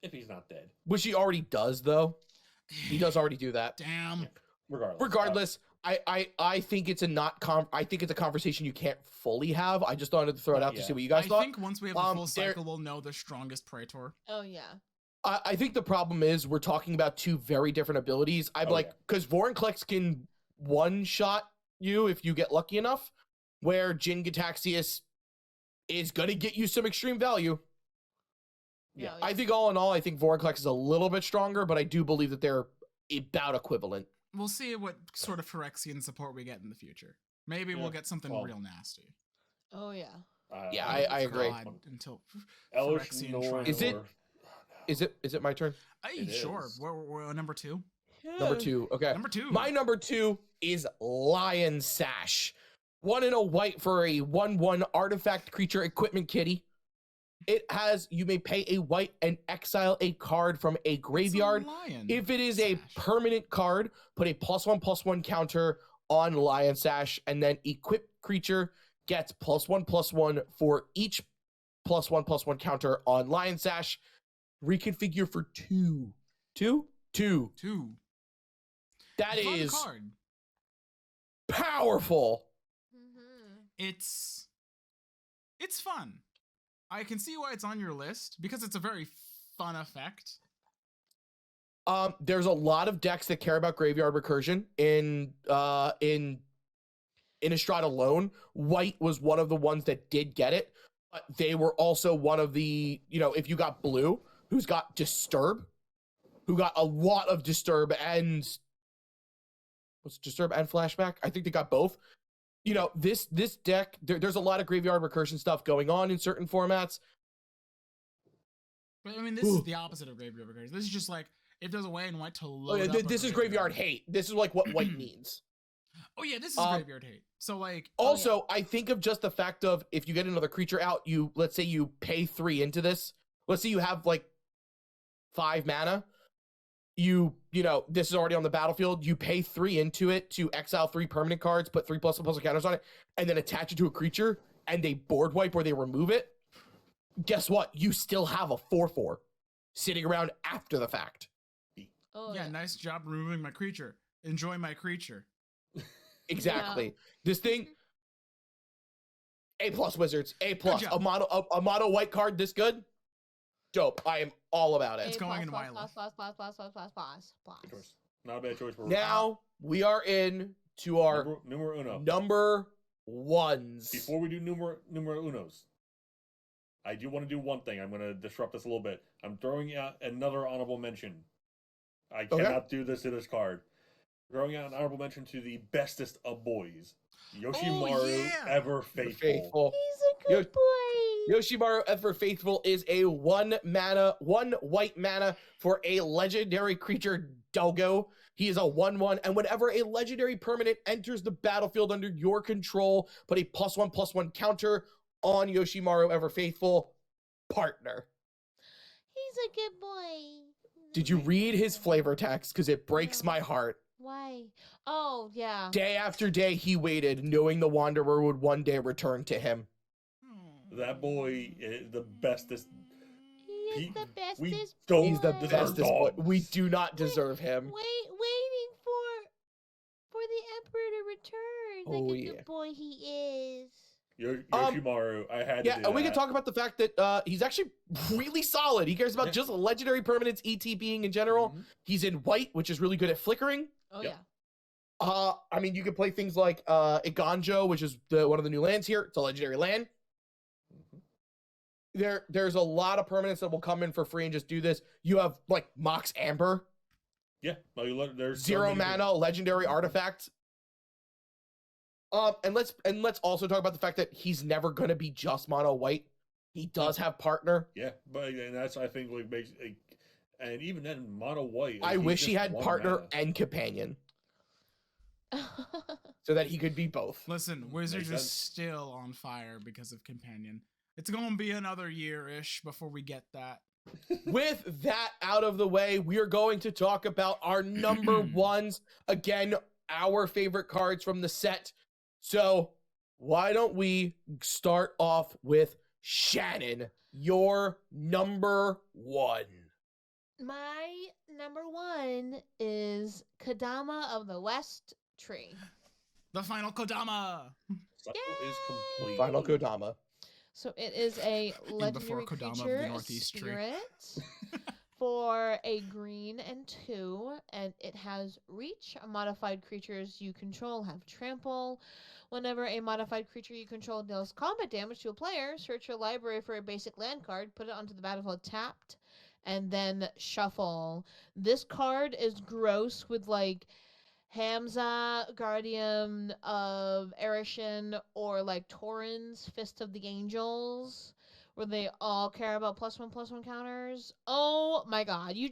If he's not dead. which he already does though. He does already do that. Damn. Regardless. I think it's I think it's a conversation you can't fully have. I just wanted to throw it out to see what you guys I thought. think once we have the full cycle, we'll know the strongest Praetor. Oh, yeah. I think the problem is we're talking about two very different abilities. I'm because Vorinclex can one-shot you if you get lucky enough, where Jin Gitaxias is going to get you some extreme value. Yeah. I think all in all, I think Vorinclex is a little bit stronger, but I do believe that they're about equivalent. We'll see what sort of Phyrexian support we get in the future. Maybe we'll get something real nasty. Oh, yeah. Yeah, I agree. Until Elish Phyrexian Nor- trial. Is it my turn? It Sure. is. We're number 2. Number 2. Okay. Number 2. My number 2 is Lion Sash. 1 and a white for a 1/1 artifact creature equipment kitty. It has, you may pay a white and exile a card from a graveyard. If it is a permanent card, put a +1/+1 counter on Lion Sash, and then equipped creature gets +1/+1 for each +1/+1 counter on Lion Sash. Reconfigure for 2. 2? 2. 2. That Fun is card. powerful. Mm-hmm. It's fun. I can see why it's on your list because it's a very fun effect. There's a lot of decks that care about graveyard recursion in Innistrad alone, white was one of the ones that did get it. But they were also one of the, if you got blue, who's got Disturb, who got a lot of Disturb and Flashback. I think they got both. This deck, there's a lot of graveyard recursion stuff going on in certain formats. But I mean, this is the opposite of graveyard recursion. This is just like, if there's a way in white to load up this is graveyard hate. This is like what white needs. Oh yeah, this is graveyard hate. So like, also, I think of just the fact of, if you get another creature out, let's say you pay 3 into this. Let's say you have like 5 mana. This is already on the battlefield. You pay 3 into it to exile 3 permanent cards, put 3+++ counters on it, and then attach it to a creature, and they board wipe or they remove it. Guess what? You still have a 4/4 sitting around after the fact. Oh, yeah, nice job removing my creature. Enjoy my creature. Exactly. Yeah. This thing, A+ Wizards, A+. A mono white card this good? Dope. I am all about it. It's going in wireless. Not a bad choice. Now we are in to our numero uno. Number ones. Before we do numero unos, I do want to do one thing. I'm going to disrupt this a little bit. I'm throwing out another honorable mention. I cannot do this to this card. Throwing out an honorable mention to the bestest of boys, Yoshimaru Ever Faithful. He's a good boy. Yoshimaru Ever Faithful is a 1 white mana for a legendary creature Doggo. He is a 1/1, and whenever a legendary permanent enters the battlefield under your control, put a +1/+1 counter on Yoshimaru Ever Faithful. Partner. He's a good boy. Did you read his flavor text? Because it breaks my heart. Why? Oh, yeah. Day after day he waited, knowing the Wanderer would one day return to him. That boy is the bestest. He is the bestest. He's the bestest boy. We do not deserve him. Waiting for the Emperor to return. Like a good boy he is. Yoshimaru, I had to do and we that. can talk about the fact that he's actually really solid. He cares about just legendary permanents, ET being in general. Mm-hmm. He's in white, which is really good at flickering. Oh, yeah. I mean, you can play things like Iganjo, which is one of the new lands here. It's a legendary land. Mm-hmm. There's a lot of permanents that will come in for free and just do this. You have like Mox Amber. Yeah, there's 0 mana, legendary artifact. And let's also talk about the fact that he's never going to be just mono white. He does have partner. Yeah, and that's, I think, like makes and even then mono white. I wish he had partner and companion. So that he could be both. Listen, Wizards is still on fire because of companion. It's going to be another year-ish before we get that. With that out of the way, we are going to talk about our number ones. Again, our favorite cards from the set. So why don't we start off with Shannon, your number one? My number one is Kadama of the West Tree. The final Kadama. Cycle is complete. Final Kadama. So it is a legendary creature, spirit, for a green and 2, and it has reach. Modified creatures you control have trample. Whenever a modified creature you control deals combat damage to a player, search your library for a basic land card, put it onto the battlefield tapped, and then shuffle. This card is gross with like Hamza, Guardian of Erishin, or like Tauren's Fist of the Angels, where they all care about +1/+1 counters. Oh my god, you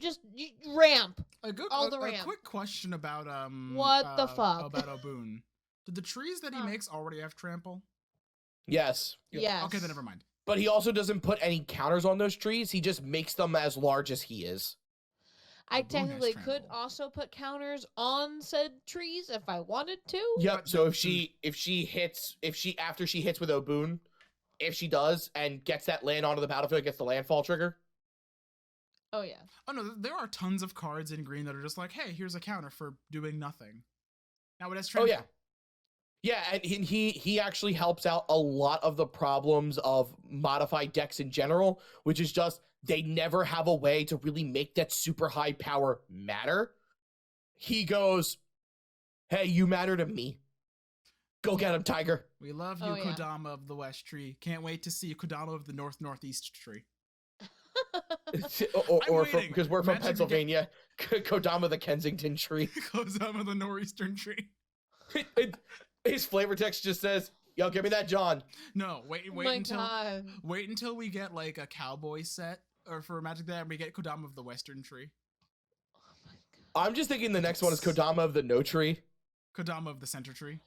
ramp. A quick question about what the fuck about Obun. Did the trees that he makes already have trample? Yes. Yes. Okay, then never mind. But he also doesn't put any counters on those trees. He just makes them as large as he is. I technically could also put counters on said trees if I wanted to. Yep. So after she hits with Obun, if she does and gets that land onto the battlefield, gets the landfall trigger. Oh yeah. Oh no, there are tons of cards in green that are just like, hey, here's a counter for doing nothing. Now it has trample. Oh yeah. Yeah, and he actually helps out a lot of the problems of modified decks in general, which is just they never have a way to really make that super high power matter. He goes, hey, you matter to me. Go get him, Tiger. We love you, Oh, yeah. Kodama of the West Tree. Can't wait to see Kodama of the Northeast Tree. or waiting. because we're from Magic the Pennsylvania, Kodama the Kensington tree. Kodama of the Northeastern Tree. His flavor text just says, "Yo, give me that John." No, wait My until God. wait until we get like a cowboy set, or for Magic that we get Kodama of the Western Tree, Oh my God. I'm just thinking the next one is Kodama of the No Tree. Kodama of the Center Tree.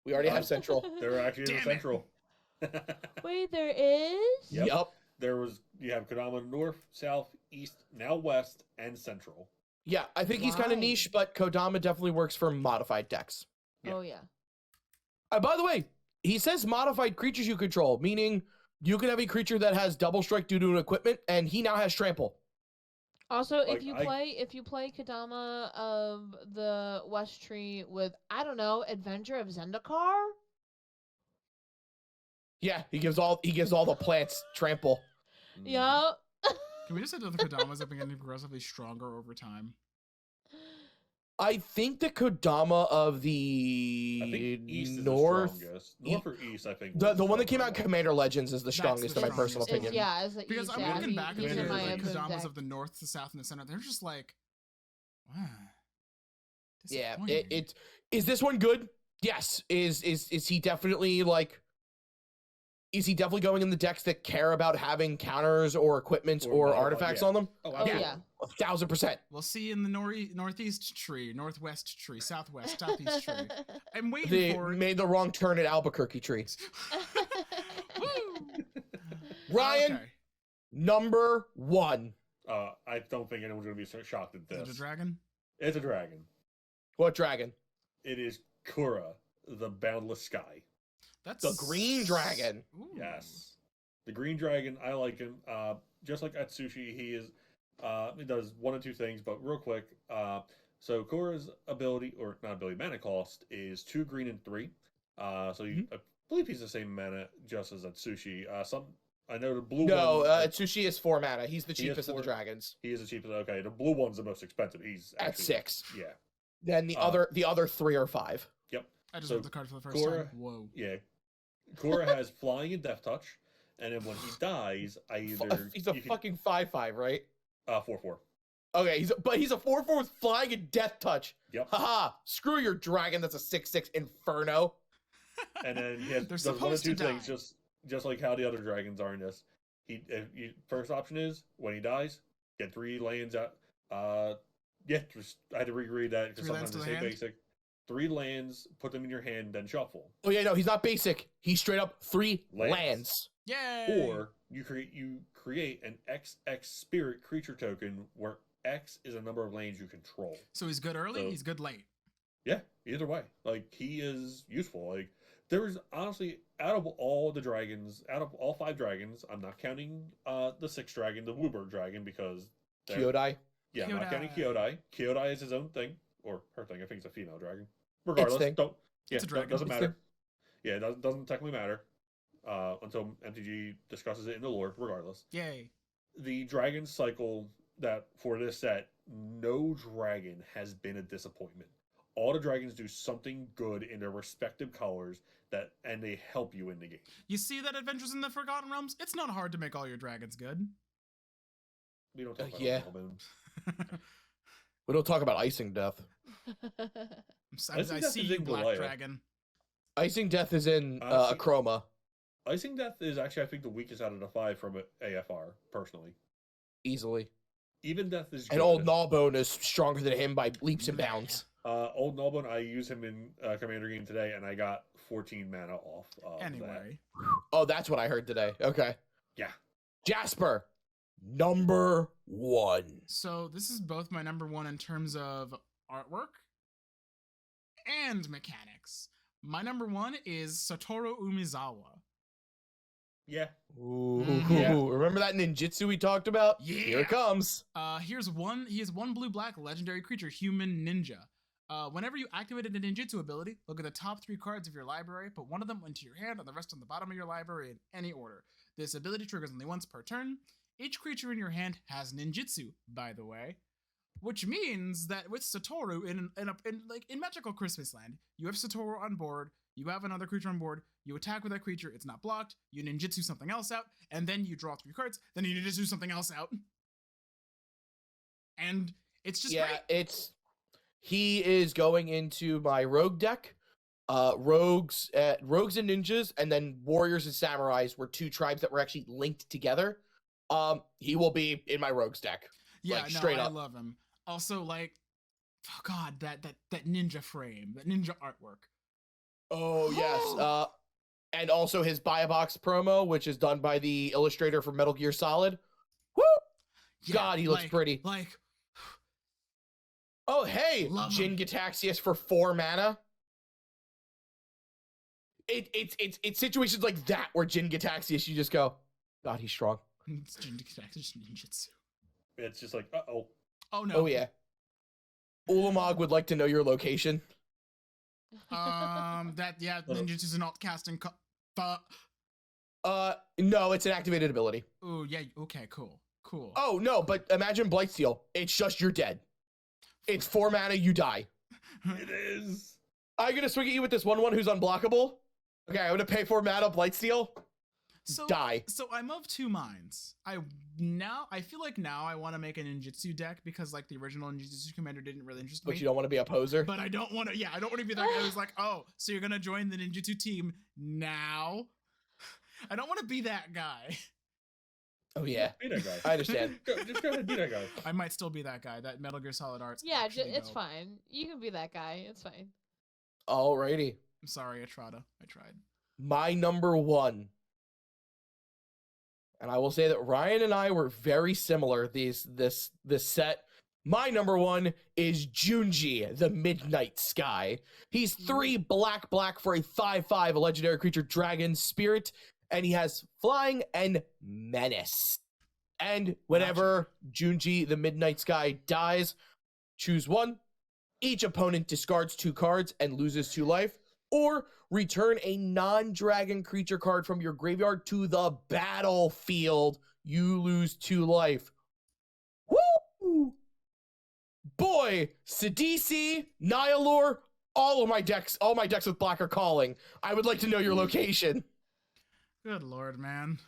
We already have Central. There actually is a Damn it. central. Wait, there is? Yep. Yup. You have Kadama north, south, east, now west, and central. Yeah, I think he's kind of Wow. niche, but Kodama definitely works for modified decks. Yeah. Oh, yeah. By the way, he says modified creatures you control, meaning you can have a creature that has double strike due to an equipment, and he now has trample. Also, Like, if you play Kadama of the West Tree with, I don't know, Adventure of Zendikar? Yeah, he gives all the plants trample. Yup. Can we just say that the Kodamas have been getting progressively stronger over time? I think the Kodama of the I think east is north, the strongest. North or east, I think. the was one that came out in stronger. Commander Legends is the That's strongest the in my personal strongest. opinion. Yeah, it's the Because East, I'm yeah, looking back at he's it, in my like Absorbed Kodamas deck. of the North, the South, and the Center. They're just like, wow. Yeah, disappointing. it is this one good? Yes. Is he definitely like? Is he definitely going in the decks that care about having counters or equipment Or or modified, artifacts yeah. on them? Oh, Oh, absolutely. yeah. 1,000%. We'll see you in the Northeast Tree, Northwest Tree, Southwest, Southeast Tree. I'm waiting They for it. made the wrong turn at Albuquerque tree. Woo! Ryan, Okay. number 1. I don't think anyone's going to be so shocked at Is it this. a dragon? It's a dragon. What dragon? It is Kura, the Boundless Sky. That's The green dragon. Ooh. Yes. The green dragon, I like him. Just like Atsushi, he does one of two things, but real quick. So Kura's ability, or not ability, mana cost is 2 green and 3. So I believe he's the same mana just as Atsushi. I know the blue No, one. Tsushi is 4 mana. He's the He is cheapest of the 4. dragons. He is the cheapest. Okay, the blue one's the most expensive. He's At actually, 6. Yeah. Then the other 3 are 5. I just So, read the card for the first Kura- time. Whoa. Yeah. Kura has flying and death touch, and then when he dies, He's a fucking 5/5, right? 4/4. Okay, he's a 4/4 with flying and death touch. Yep. Haha! Screw your dragon. That's a 6/6 inferno. And then he has They're does one of supposed two to things, die. just like how the other dragons are in this. First option is when he dies, get 3 lands out. I had to reread that because 3 lands sometimes to they the say hand? basic. 3 lands, put them in your hand, then shuffle. Oh yeah, no, he's not basic. He's straight up 3 Lands. lands. Yay! Or you create an XX spirit creature token where X is a number of lands you control. So he's good early, So- he's good late. Yeah, either way. Like, he is useful. Like, there's honestly, out of all 5 dragons, I'm not counting the 6th dragon, the Bluebird dragon, because Kyodai. yeah, I'm not counting Kyodai. Kyodai. Kyodai is his own thing, or her thing. I think it's a female dragon. Regardless, thing. It's a dragon. doesn't It's matter. Yeah, it doesn't technically matter until MTG discusses it in the lore. Regardless, Yay. the dragon cycle that for this set, no dragon has been a disappointment. All the dragons do something good in their respective colors and they help you in the game. You see that Adventures in the Forgotten Realms? It's not hard to make all your dragons good. We don't talk about yeah. Moon. We don't talk about Icing Death. I think see that's you, in Black Galaia. Dragon. Icing Death is in See- Chroma. Icing Death is actually, I think, the weakest out of the 5 from AFR, personally. Easily. Even Death is good. And Old Gnawbone is stronger than him by leaps and bounds. Old Gnawbone, I use him in Commander game today, and I got 14 mana off of that. Anyway. Oh, that's what I heard today. Okay. Yeah. Jasper, number 1. So this is both my number 1 in terms of artwork and mechanics. My number 1 is Satoru Umezawa. Yeah. Ooh, Yeah. remember that ninjutsu we talked about? Here Yeah. it comes. He is one blue-black legendary creature, human ninja. Whenever you activated a ninjutsu ability, look at the top 3 cards of your library, put one of them into your hand and the rest on the bottom of your library in any order. This ability triggers only once per turn. Each creature in your hand has ninjutsu, by the way. Which means that with Satoru in Magical Christmas Land, you have Satoru on board, you have another creature on board, you attack with that creature, it's not blocked, you ninjutsu something else out, and then you draw 3 cards, then you ninjutsu something else out. And it's just great. He is going into my rogue deck. Rogues and ninjas, and then warriors and samurais were 2 tribes that were actually linked together. He will be in my rogues deck. Yeah, like, straight up. I love him. Also, like, oh god, that ninja frame, that ninja artwork. Oh yes. And also his buy a box promo, which is done by the illustrator for Metal Gear Solid. Woo! Yeah, God, he looks pretty. Like, oh hey, Jin Gitaxias for 4 mana. It's situations like that where Jin Gitaxias, you just go, God, he's strong. It's Jin Gitaxias ninjutsu. It's just like, uh-oh. Oh no. Oh yeah. Ulamog would like to know your location. Ninjutsu's an alt casting. No, it's an activated ability. Oh yeah. Okay. Cool. Oh no, but imagine Blightsteel. It's just you're dead. It's 4 mana, you die. It is. I'm gonna swing at you with this 1/1 who's unblockable. Okay, I'm gonna pay 4 mana, Blightsteel. Die. So I'm of 2 minds. I feel like now I want to make a ninjutsu deck because like the original Ninjutsu Commander didn't really interest me. But you don't want to be a poser. But I don't want to. Yeah, I don't want to be that guy who's like, oh, so you're gonna join the ninjutsu team now? I don't want to be that guy. Oh yeah, be that guy. I understand. Just go ahead and be that guy. I might still be that guy. That Metal Gear Solid art's Yeah, dope. it's fine. You can be that guy. It's fine. Alrighty. I'm sorry, Atrada. I tried. My number 1. And I will say that Ryan and I were very similar this set. My number 1 is Junjie the Midnight Sky. He's 3 black for a 5/5, a legendary creature, dragon spirit, and he has flying and menace. And whenever Junjie the Midnight Sky dies, choose 1. Each opponent discards 2 cards and loses 2 life, or return a non-dragon creature card from your graveyard to the battlefield. You lose 2 life. Woo! Boy, Sidisi, Nihilor, all my decks with black are calling. I would like to know your location. Good lord, man.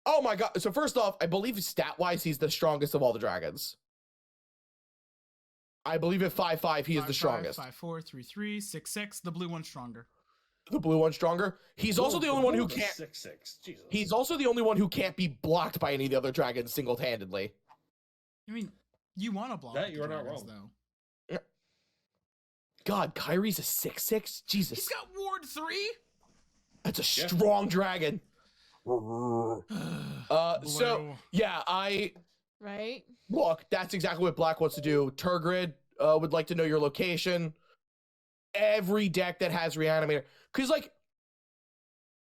Oh my god. So first off, I believe stat-wise, he's the strongest of all the dragons. I believe at 5/5, he is the strongest. 5/4, 3/3, 6/6. The blue one's stronger. The blue one's stronger. He's also the only one who can't. 6/6. Jesus. He's also the only one who can't be blocked by any of the other dragons single-handedly. I mean, you want to block That the you're not dragons, wrong. though. God, Kyrie's a 6/6. Jesus, He's got Ward 3. that's a strong dragon. So yeah, Right? look. That's exactly what Black wants to do. Turgrid would like to know your location. Every deck that has Reanimator, because like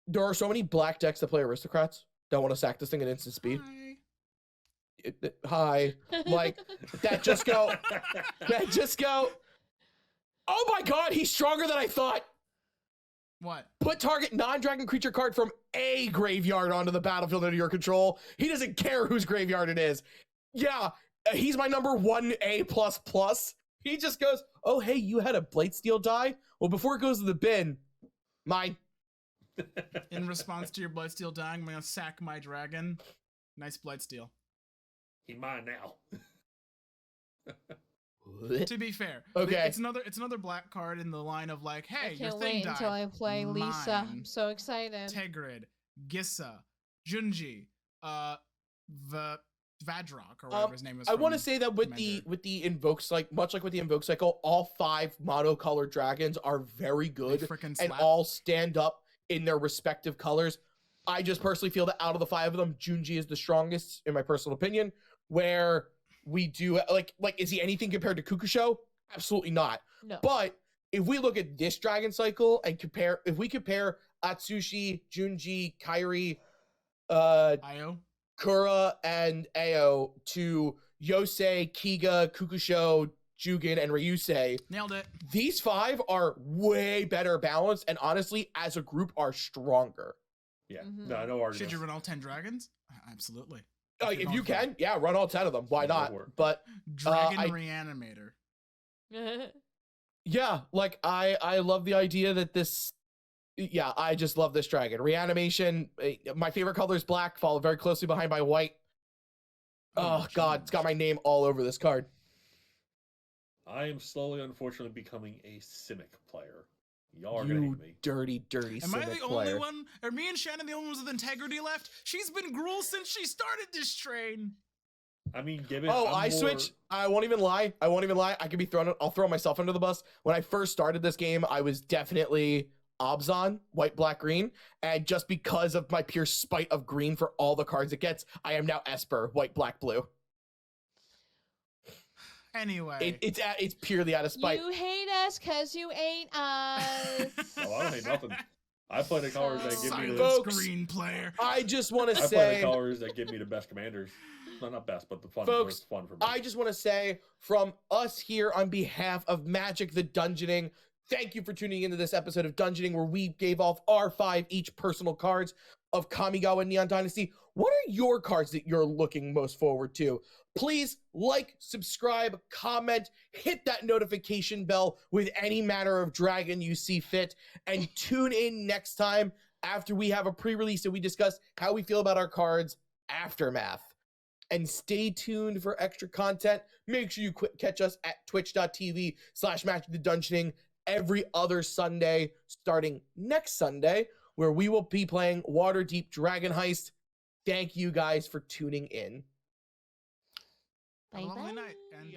there are so many black decks that play aristocrats that want to sack this thing at instant speed. Hi. Like that just go. Oh my god, he's stronger than I thought. What? Put target non-dragon creature card from a graveyard onto the battlefield under your control. He doesn't care whose graveyard it is. Yeah, he's my number 1A++. He just goes, oh, hey, you had a Blightsteel die? Well, before it goes to the bin, mine. In response to your Blightsteel dying, I'm going to sack my dragon. Nice Blightsteel. He mine now. To be fair, okay, it's another black card in the line of like, hey, I your can't thing wait died. until I play Lisa. Mine. I'm so excited. Tegrid, Gissa, Junjie, Vadrock, or whatever his name is. I want to say that with the invokes, like much like with the invoke cycle, all 5 monocolored dragons are very good and all stand up in their respective colors. I just personally feel that out of the 5 of them, Junjie is the strongest, in my personal opinion. Where we do like is he anything compared to Kukusho? Absolutely not. No. But if we look at this dragon cycle and compare Atsushi, Junjie, Kairi, Io, Kura, and Ao to Yosei, Kiga, Kukusho, Jugen, and Ryusei, nailed it. These 5 are way better balanced, and honestly, as a group, are stronger. Yeah, Mhm. no argument. Should you run all 10 dragons? Absolutely. Like, you're if you going for can, yeah, run all 10 of them. Why Go not? for it. But Dragon I- Reanimator. yeah, like I love the idea that this. Yeah, I just love this dragon. Reanimation. My favorite color is black, followed very closely behind by white. Oh God, it's got my name all over this card. I am slowly, unfortunately, becoming a Simic player. Y'all are gonna You hate me. dirty, dirty Am I Civic the player. only one? Are me and Shannon the only ones with integrity left? She's been gruel since she started this train. I mean, given Oh, I'm I more- switch. I won't even lie. I could be thrown. I'll throw myself under the bus. When I first started this game, I was definitely Obzon, white, black, green. And just because of my pure spite of green for all the cards it gets, I am now Esper, white, black, blue. Anyway, It's purely out of spite. You hate us because you ain't us. Oh, I don't hate nothing. I play the colors that give me silence the. Folks, green player. I just want to I play the say, colors that give me the best commanders. No, not best, but the fun. Folks, it's fun for me. I just want to say from us here on behalf of Magic the Dungeoning, thank you for tuning into this episode of Dungeoning, where we gave off our 5 each personal cards of Kamigawa Neon Dynasty. What are your cards that you're looking most forward to? Please like, subscribe, comment, hit that notification bell with any manner of dragon you see fit, and tune in next time after we have a pre-release and we discuss how we feel about our cards Aftermath. And stay tuned for extra content. Make sure you catch us at twitch.tv/Magic the Dungeoning every other Sunday, starting next Sunday, where we will be playing Waterdeep Dragon Heist. Thank you guys for tuning in. Have a lovely Bye-bye. night, and